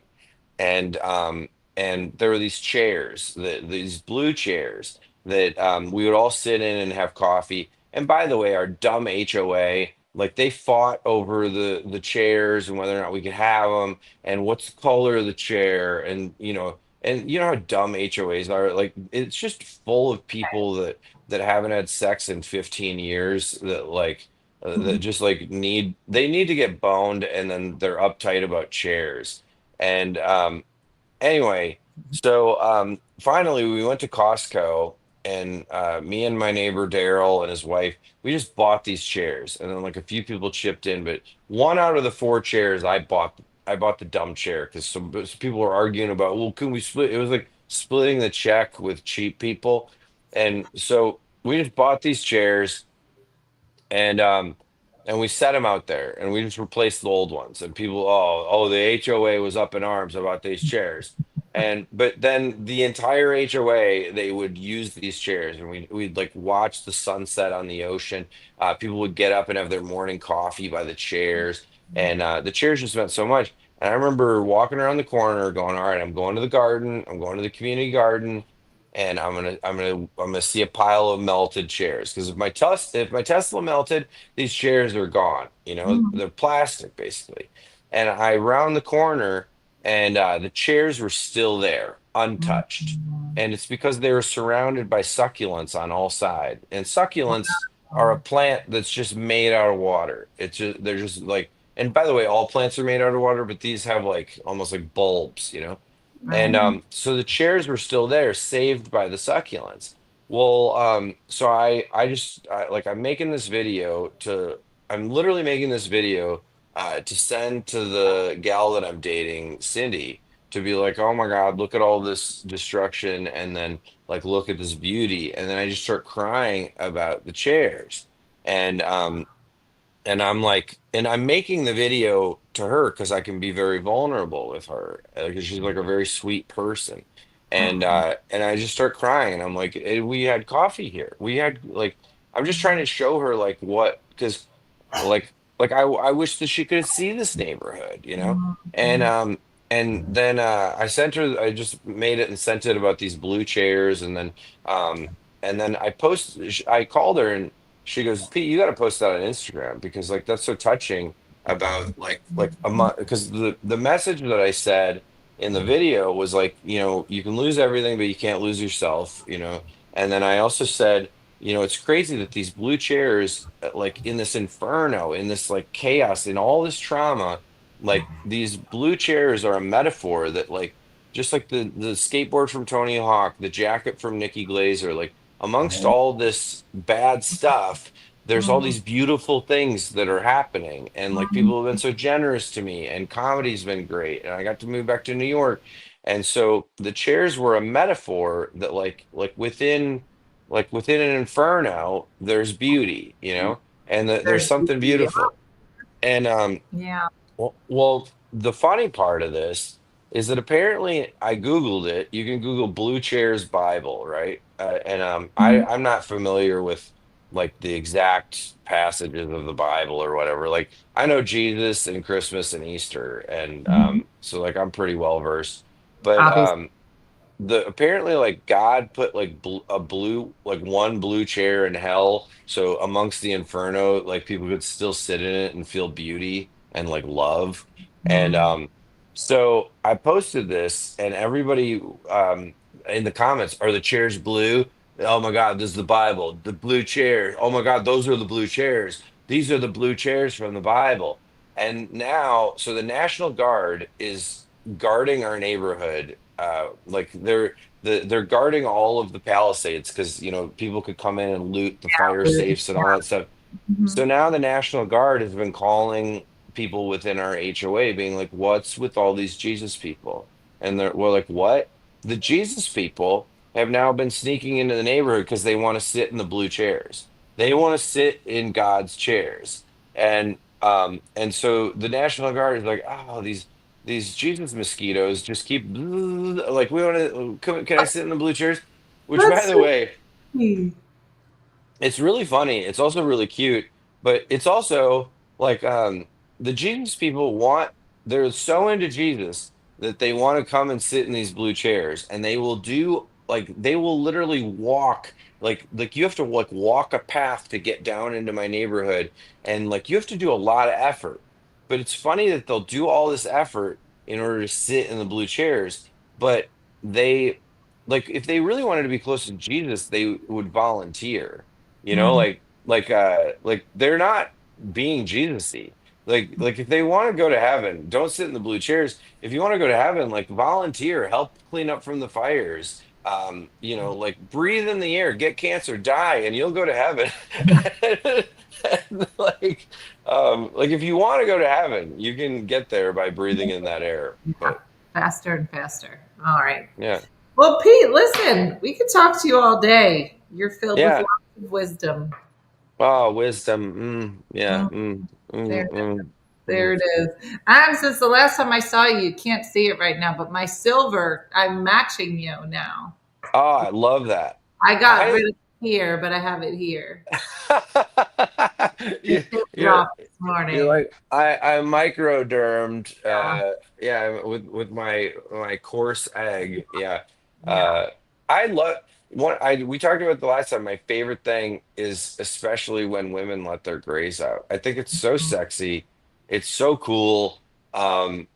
and there were these chairs, these blue chairs that we would all sit in and have coffee. And by the way, our dumb HOA, like they fought over the chairs and whether or not we could have them, and what's the color of the chair, and you know how dumb HOAs are. Like it's just full of people that haven't had sex in 15 years, that like that just like need to get boned, and then they're uptight about chairs. And anyway, so finally we went to Costco, and me and my neighbor Daryl and his wife, we just bought these chairs, and then like a few people chipped in, but one out of the four chairs I bought the dumb chair, because some people were arguing about, well, can we split? It was like splitting the check with cheap people. And so we just bought these chairs, and we set them out there, and we just replaced the old ones. And people, oh, the HOA was up in arms about these chairs. And but then the entire HOA, they would use these chairs, and we'd like watch the sunset on the ocean. People would get up and have their morning coffee by the chairs, and the chairs just meant so much. And I remember walking around the corner going, all right, I'm going to the garden, I'm going to the community garden, and I'm gonna see a pile of melted chairs because if my Tesla melted, these chairs are gone. You know, Mhm. they're plastic basically. And I round the corner, and the chairs were still there, untouched. Mhm. And it's because they were surrounded by succulents on all sides. And succulents are a Wow. plant that's just made out of water. It's just they're just like, and by the way, all plants are made out of water, but these have like almost like bulbs, you know? And Right. so the chairs were still there, saved by the succulents. Well, so I'm making this video to I'm literally making this video to send to the gal that I'm dating, Cindy, to be like, oh my God, look at all this destruction, and then like look at this beauty, and then I just start crying about the chairs, and I'm like, and I'm making the video to her because I can be very vulnerable with her because she's like a very sweet person, and I just start crying, and I'm like, we had coffee here, we had like, I'm just trying to show her like what because I wish that she could see this neighborhood, you know, and Mhm. then I just made it and sent it about these blue chairs, um and then I called her, and she goes, Pete, you got to post that on Instagram because like that's so touching about like a month because the message that I said in the video was like, you know, you can lose everything, but you can't lose yourself, you know. And then I also said, you know, it's crazy that these blue chairs, like in this inferno, in this like chaos, in all this trauma, like these blue chairs are a metaphor that like just like the skateboard from Tony Hawk, the jacket from Nikki Glazer, like amongst all this bad stuff, there's all Mhm. these beautiful things that are happening. And like people have been so generous to me, and comedy's been great. And I got to move back to New York. And so the chairs were a metaphor that like within an inferno, there's beauty, you know, and there's There's something beauty. beautiful. And Yeah. the funny part of this is that apparently I Googled it. You can Google Blue Chairs Bible, right? And I'm not familiar with like the exact passages of the Bible or whatever. Like I know Jesus and Christmas and Easter, and Mhm. so like I'm pretty well versed. But Obviously. the apparently like God put like a blue like one blue chair in hell, so amongst the inferno, like people could still sit in it and feel beauty and like love. And Mhm. so I posted this, and everybody in the comments, are the chairs blue? Oh my God, this is the Bible. The blue chair. Oh my God, those are the blue chairs. These are the blue chairs from the Bible. And now, so the National Guard is guarding our neighborhood. Like they're guarding all of the Palisades because you know people could come in and loot the fire Yeah. safes and all that stuff. So Mhm. now the National Guard has been calling people within our HOA, being like, "What's with all these Jesus people?" And we're like, "What?" The Jesus people have now been sneaking into the neighborhood because they want to sit in the blue chairs. They want to sit in God's chairs, and so the National Guard is like, "Oh, these Jesus mosquitoes just keep like we want to. Can I sit in the blue chairs?" Which, by That's the so way, funny. it's really funny. It's also really cute, but it's also like the Jesus people they're so into Jesus that they want to come and sit in these blue chairs, and they will literally walk like you have to like walk a path to get down into my neighborhood, and like you have to do a lot of effort. But it's funny that they'll do all this effort in order to sit in the blue chairs, but they like if they really wanted to be close to Jesus, they would volunteer, you know, Mhm. like they're not being Jesus-y. Like if they want to go to heaven, don't sit in the blue chairs. If you want to go to heaven, like volunteer, help clean up from the fires. You know, like breathe in the air, get cancer, die, and you'll go to heaven. And, like if you want to go to heaven, you can get there by breathing in that air. Yeah. But Faster and faster. All right. yeah, Well, Pete, listen, we could talk to you all day. You're filled with yeah. lots of wisdom. Oh, wisdom. Yeah. Mm, there, Mm. there it is. Since the last time I saw you, you can't see it right now, but my silver, I'm matching you now. Oh, I love that. I got I rid of it here, but I have it here. you, It took it you're off this you're morning. like I microdermed Yeah. with my coarse egg. Yeah. Yeah. Uh I love one. I We talked about it the last time. My favorite thing is especially when women let their grays out. I think it's so sexy. It's so cool. I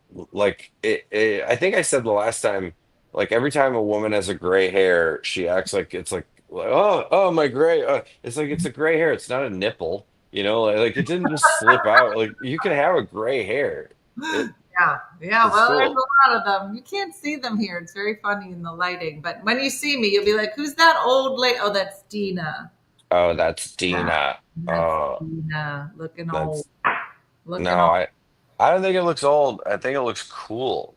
think I said the last time, like every time a woman has a gray hair, she acts like it's like oh my gray. It's like it's a gray hair. It's not a nipple. Like it didn't just slip out. Like you can have a gray hair. It Yeah, yeah. it's Well, there's cool. a lot of them. You can't see them here. It's very funny in the lighting. But when you see me, you'll be like, "Who's that old lady?" Oh, that's Dina. Oh, that's Yeah, Dina. that's Oh, Dina. Looking old. that's Looking no, old. I don't think it looks old. I think it looks cool.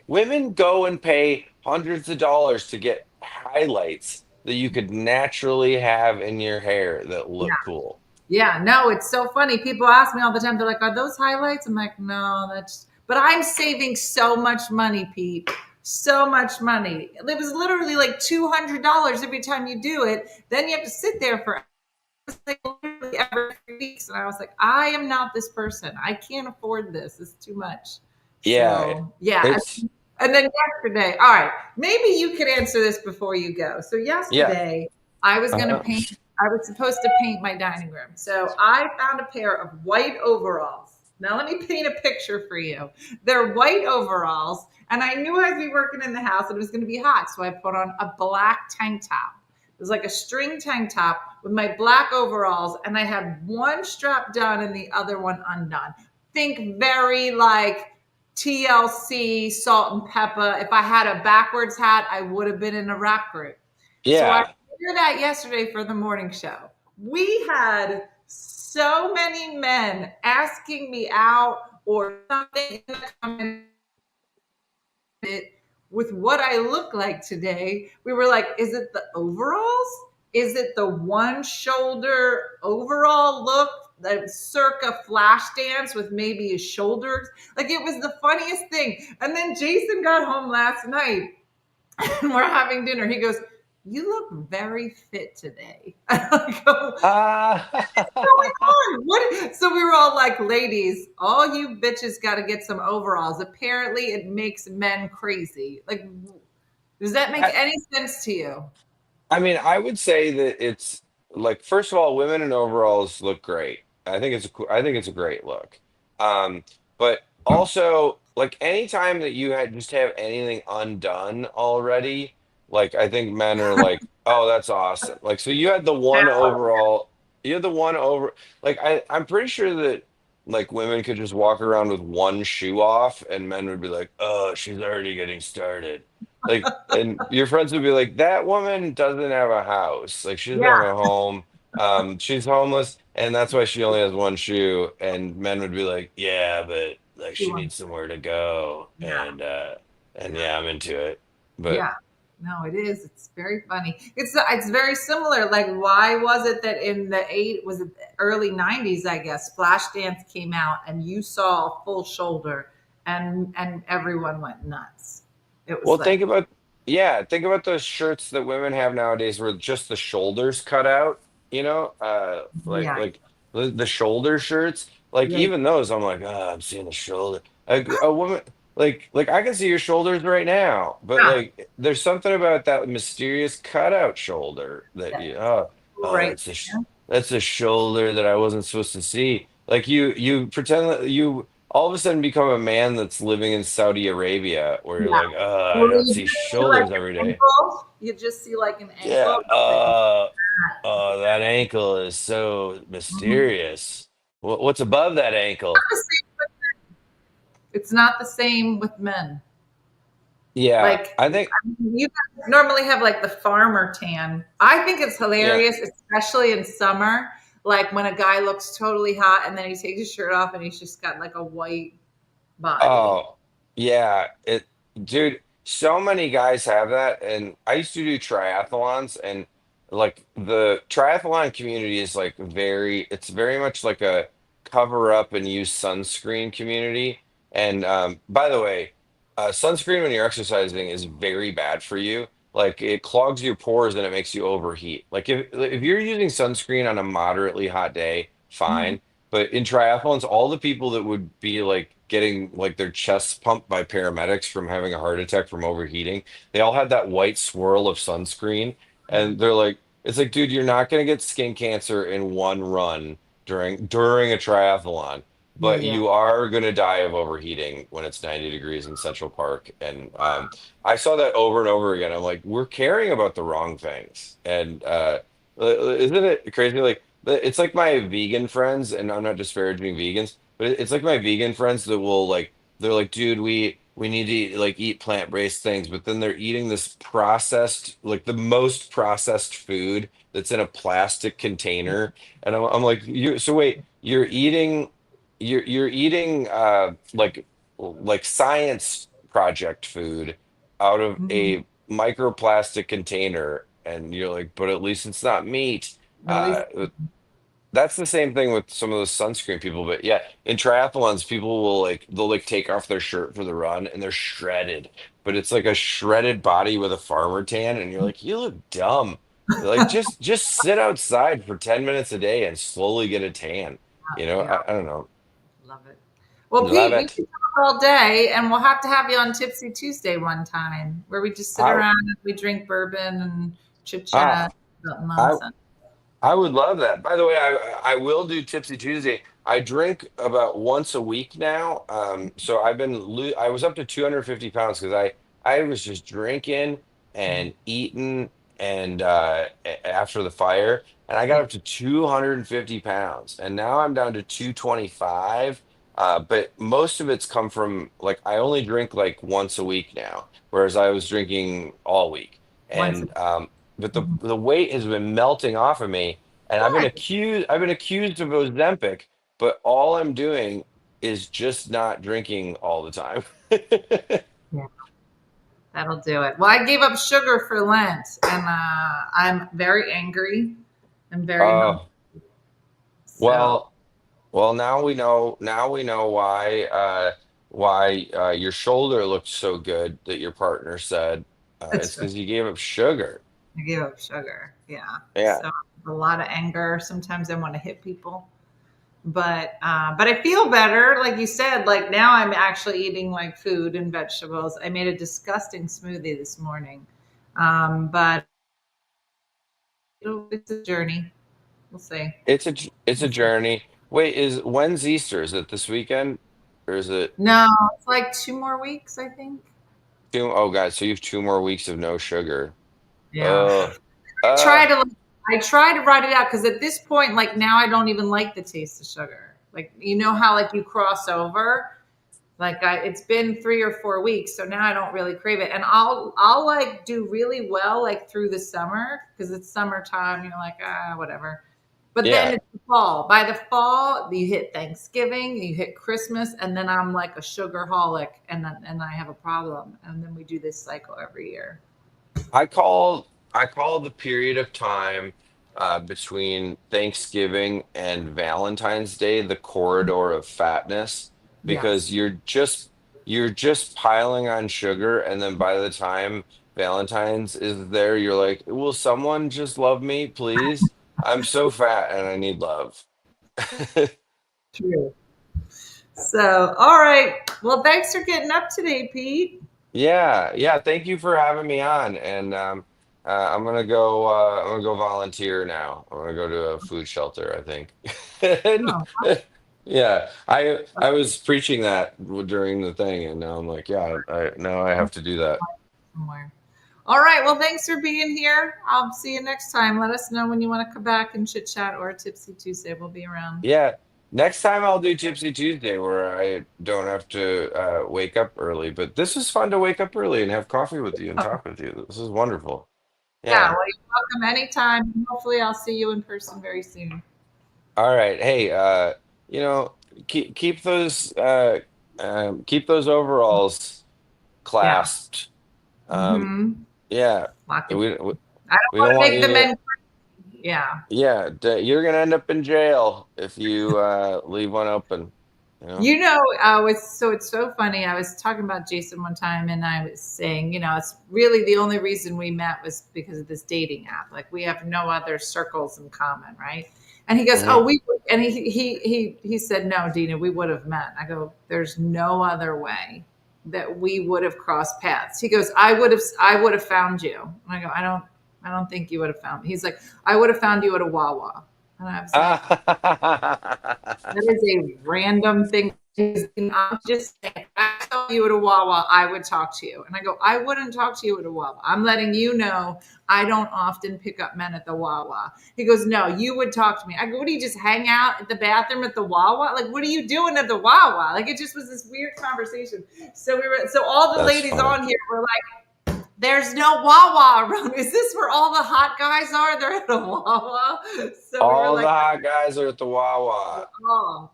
Women go and pay hundreds of dollars to get highlights that you could naturally have in your hair that Yeah, look cool. yeah. No, it's so funny. People ask me all the time. They're like, "Are those highlights?" I'm like, "No, that's." But I'm saving so much money, Pete. So much money. It was literally like $200 every time you do it. Then you have to sit there for like literally every 3 weeks. And I was like, I am not this person. I can't afford this. It's too much. Yeah, So yeah. it's And then yesterday, all right, maybe you could answer this before you go. So yeah. yesterday, I was going to Uh-huh. paint, I was supposed to paint my dining room. So I found a pair of white overalls. Now let me paint a picture for you. They're white overalls, and I knew I'd be working in the house and it was going to be hot. So I put on a black tank top. It was like a string tank top with my black overalls, and I had one strap done and the other one undone. Think very like TLC, salt and pepper. If I had a backwards hat, I would have been in a rap group. So I Yeah. did that yesterday for the morning show. We had so many men asking me out or something in the comments with what I look like today. We were like, is it the overalls? Is it the one shoulder overall look? The circa flash dance with maybe his shoulders. Like it was the funniest thing. And then Jason got home last night and we're having dinner. He goes, "You look very fit today." I go, going Ah. on? What? So we were all like, ladies, all you bitches got to get some overalls. Apparently, it makes men crazy. Like, does that make any sense to you? I mean, I would say that it's like first of all, women in overalls look great. I think it's a great look. But also like anytime that you just have anything undone already, like I think men are like, "Oh, that's awesome." Like so you had the one over like I'm pretty sure that like women could just walk around with one shoe off and men would be like, "Oh, she's already getting started." Like, and your friends would be like, that woman doesn't have a house. Like, she doesn't have Yeah, a home. She's homeless, and that's why she only has one shoe. And men would be like, yeah, but like she she won. needs somewhere to go. Yeah, And yeah, I'm into it. But yeah. No, it is. It's very funny. It's very similar. Like, why was it that in the was it the early '90s? I guess Flashdance came out, and you saw a full shoulder, and everyone went nuts. It was well, like, think about those shirts that women have nowadays where just the shoulders cut out, yeah, like the shoulder shirts. Like yeah, even those, I'm like, oh, I'm seeing the shoulder. Like a woman, like I can see your shoulders right now, but yeah. like there's something about that mysterious cutout shoulder that That's right. that's the shoulder that I wasn't supposed to see. Like you pretend that you all of a sudden become a man that's living in Saudi Arabia, where you're Yeah. like, I Well, don't you see just see like shoulders every an day. ankle. You just see like an Yeah. ankle. Nothing. That ankle is so Mhm. mysterious. What's above that ankle? It's not the same with men. Yeah, Like I think, you guys normally have like the farmer tan. I think it's yeah. hilarious, especially in summer. Like when a guy looks totally hot and then he takes his shirt off and he's just got like a white body. Oh, yeah. Dude, so many guys have that. And I used to do triathlons, and like the triathlon community is like it's very much like a cover up and use sunscreen community. And by the way, sunscreen when you're exercising is very bad for you. Like it clogs your pores and it makes you overheat. Like if you're using sunscreen on a moderately hot day, Mhm. fine. But in triathlons, all the people that would be like getting like their chests pumped by paramedics from having a heart attack from overheating, they all had that white swirl of sunscreen. And they're like, it's like, dude, you're not gonna get skin cancer in one run during a triathlon, Yeah, but yeah. you are gonna die of overheating when it's 90 degrees in Central Park. And I saw that over and over again. I'm like, we're caring about the wrong things. And isn't it crazy? Like, it's like my vegan friends, and I'm not disparaging vegans, but it's like my vegan friends that will like, they're like, dude, we need to eat plant-based things, but then they're eating this processed, like the most processed food that's in a plastic container. And I'm like, you so wait, you're eating like science project food out of Mhm. a microplastic container, and you're like, but at least it's not meat. At Uh, least that's the same thing with some of those sunscreen people. But yeah, in triathlons, people will they'll take off their shirt for the run and they're shredded, but it's like a shredded body with a farmer tan, and you're like, you look dumb. Like just sit outside for 10 minutes a day and slowly get a tan. yeah, I don't know. love it. Well, Love Pete, we it. can talk all day, and we'll have to have you on Tipsy Tuesday one time, where we just sit I around and we drink bourbon and chit ah chat about I nonsense. I would love that. By the way, I will do Tipsy Tuesday. I drink about once a week now. So I was up to 250 pounds because I was just drinking and eating and after the fire, and I got Yeah, up to 250 pounds, and now I'm down to 225. But most of it's come from like I only drink like once a week now, whereas I was drinking all week. once. And but the weight has been melting off of me, and Good. I've been accused of Ozempic, but all I'm doing is just not drinking all the time. Yeah, that'll do it. Well, I gave up sugar for Lent, and I'm very angry and very hungry. Oh, So well, now we know why your shoulder looked so good that your partner said it's it's because you gave up sugar. I gave up sugar. Yeah. Yeah. So a lot of anger. Sometimes I want to hit people. But I feel better. Like you said, like now I'm actually eating like food and vegetables. I made a disgusting smoothie this morning. But it's a journey. We'll see. It's a journey. Wait, is when's Easter? Is it this weekend? Or is it No, it's like 2 more weeks, I think. oh God, so you have 2 more weeks of no sugar. Yeah. Oh, Try uh, to I try to write it out because at this point, like now I don't even like the taste of sugar. Like you know how like you cross over. Like it's been 3 or 4 weeks, so now I don't really crave it, and I'll like do really well like through the summer because it's summertime. You're like whatever, but then yeah. it's the fall. By the fall, you hit Thanksgiving, you hit Christmas, and then I'm like a sugar holic, and I have a problem, and then we do this cycle every year. I call the period of time between Thanksgiving and Valentine's Day the corridor of fatness, because Yes. you're just piling on sugar, and then by the time Valentine's is there, you're like, will someone just love me, please? I'm so fat and I need love. True. So, all right. Well, thanks for getting up today, Pete. Yeah, yeah. Thank you for having me on, and I'm gonna go. I'm gonna go volunteer now. I'm gonna go to a food shelter, I think. And, Oh, yeah, I was preaching that during the thing, and now I'm like, yeah, I now I have to do that. somewhere. All right. Well, thanks for being here. I'll see you next time. Let us know when you want to come back and chit chat or Tipsy Tuesday. We'll be around. Yeah, next time I'll do Tipsy Tuesday where I don't have to wake up early. But this is fun to wake up early and have coffee with you and Oh, talk with you. This is wonderful. yeah. Yeah. Well, you're welcome anytime. Hopefully, I'll see you in person very soon. All right. Hey, keep those overalls Yeah. clasped. Um, Mm-hmm. yeah, Lock it. we I don't we want don't to want make you the to. men. Yeah. Yeah, you're gonna end up in jail if you leave one open. You know. You know, it's so funny. I was talking about Jason one time, and I was saying, it's really the only reason we met was because of this dating app. Like we have no other circles in common, right? And he goes, "Oh, we would," and he said, "No, Dina, we would have met." I go, "There's no other way that we would have crossed paths." He goes, I would have found you." And I go, I don't think you would have found me." He's like, "I would have found you at a Wawa." And I was like, that is a random thing. I'm just saying, if I saw you at a Wawa, I would talk to you. And I go, "I wouldn't talk to you at a Wawa. I'm letting you know I don't often pick up men at the Wawa." He goes, "No, you would talk to me." I go, "What do you just hang out at the bathroom at the Wawa? Like, what are you doing at the Wawa?" Like, it just was this weird conversation. So all the ladies on here were like, "There's no Wawa around. Is this where all the hot guys are? They're at a Wawa." So all the hot guys are at the Wawa.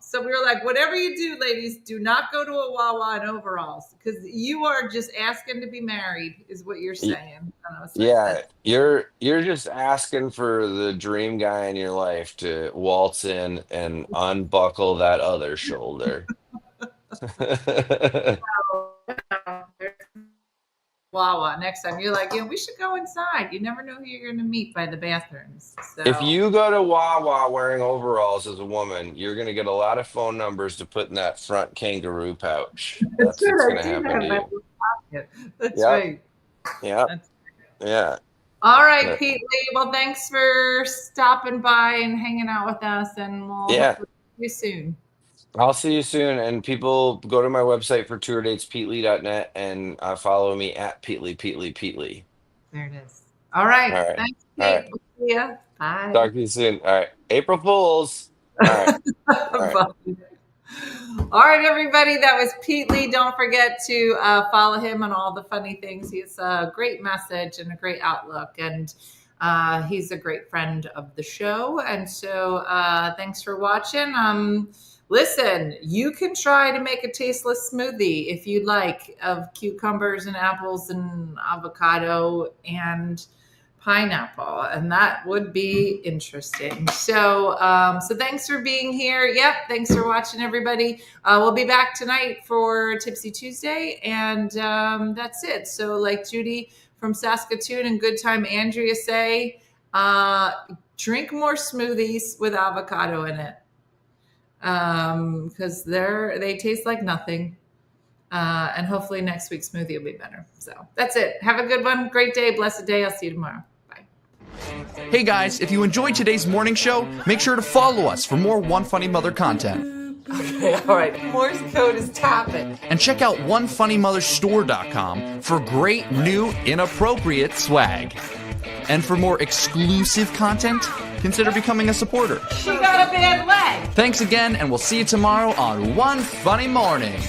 So we were like, "Whatever you do, ladies, do not go to a Wawa in overalls, because you are just asking to be married," is what you're saying. Yeah, you're just asking for the dream guy in your life to waltz in and unbuckle that other shoulder. Wawa next time. You're like, we should go inside. You never know who you're going to meet by the bathrooms. So. If you go to Wawa wearing overalls as a woman, you're going to get a lot of phone numbers to put in that front kangaroo pouch. That's what's going to happen to you. That's right. Yeah. All right, Pete Lee. Well, thanks for stopping by and hanging out with us, and we'll hopefully see you soon. I'll see you soon. And people, go to my website for tour dates, PeteLee.net, and follow me at PeteLee. There it is. All right. Thanks, Pete. All right. We'll see ya. Bye. Talk to you soon. All right. April Fools. All right. All right, everybody. That was Pete Lee. Don't forget to follow him on all the funny things. He has a great message and a great outlook, and he's a great friend of the show. And so thanks for watching. Listen, you can try to make a tasteless smoothie if you'd like, of cucumbers and apples and avocado and pineapple, and that would be interesting. So thanks for being here. Yep, thanks for watching, everybody. We'll be back tonight for Tipsy Tuesday, and that's it. So like Judy from Saskatoon and Good Time Andrea say, drink more smoothies with avocado in it, because they taste like nothing. And hopefully next week's smoothie will be better. So that's it. Have a good one. Great day. Blessed day. I'll see you tomorrow. Hey guys, if you enjoyed today's morning show, make sure to follow us for more OneFunnyMother content. Okay, all right. Morse code is tapping. And check out OneFunnyMotherStore.com for great new inappropriate swag. And for more exclusive content, consider becoming a supporter. She got a bad leg. Thanks again, and we'll see you tomorrow on One Funny Morning.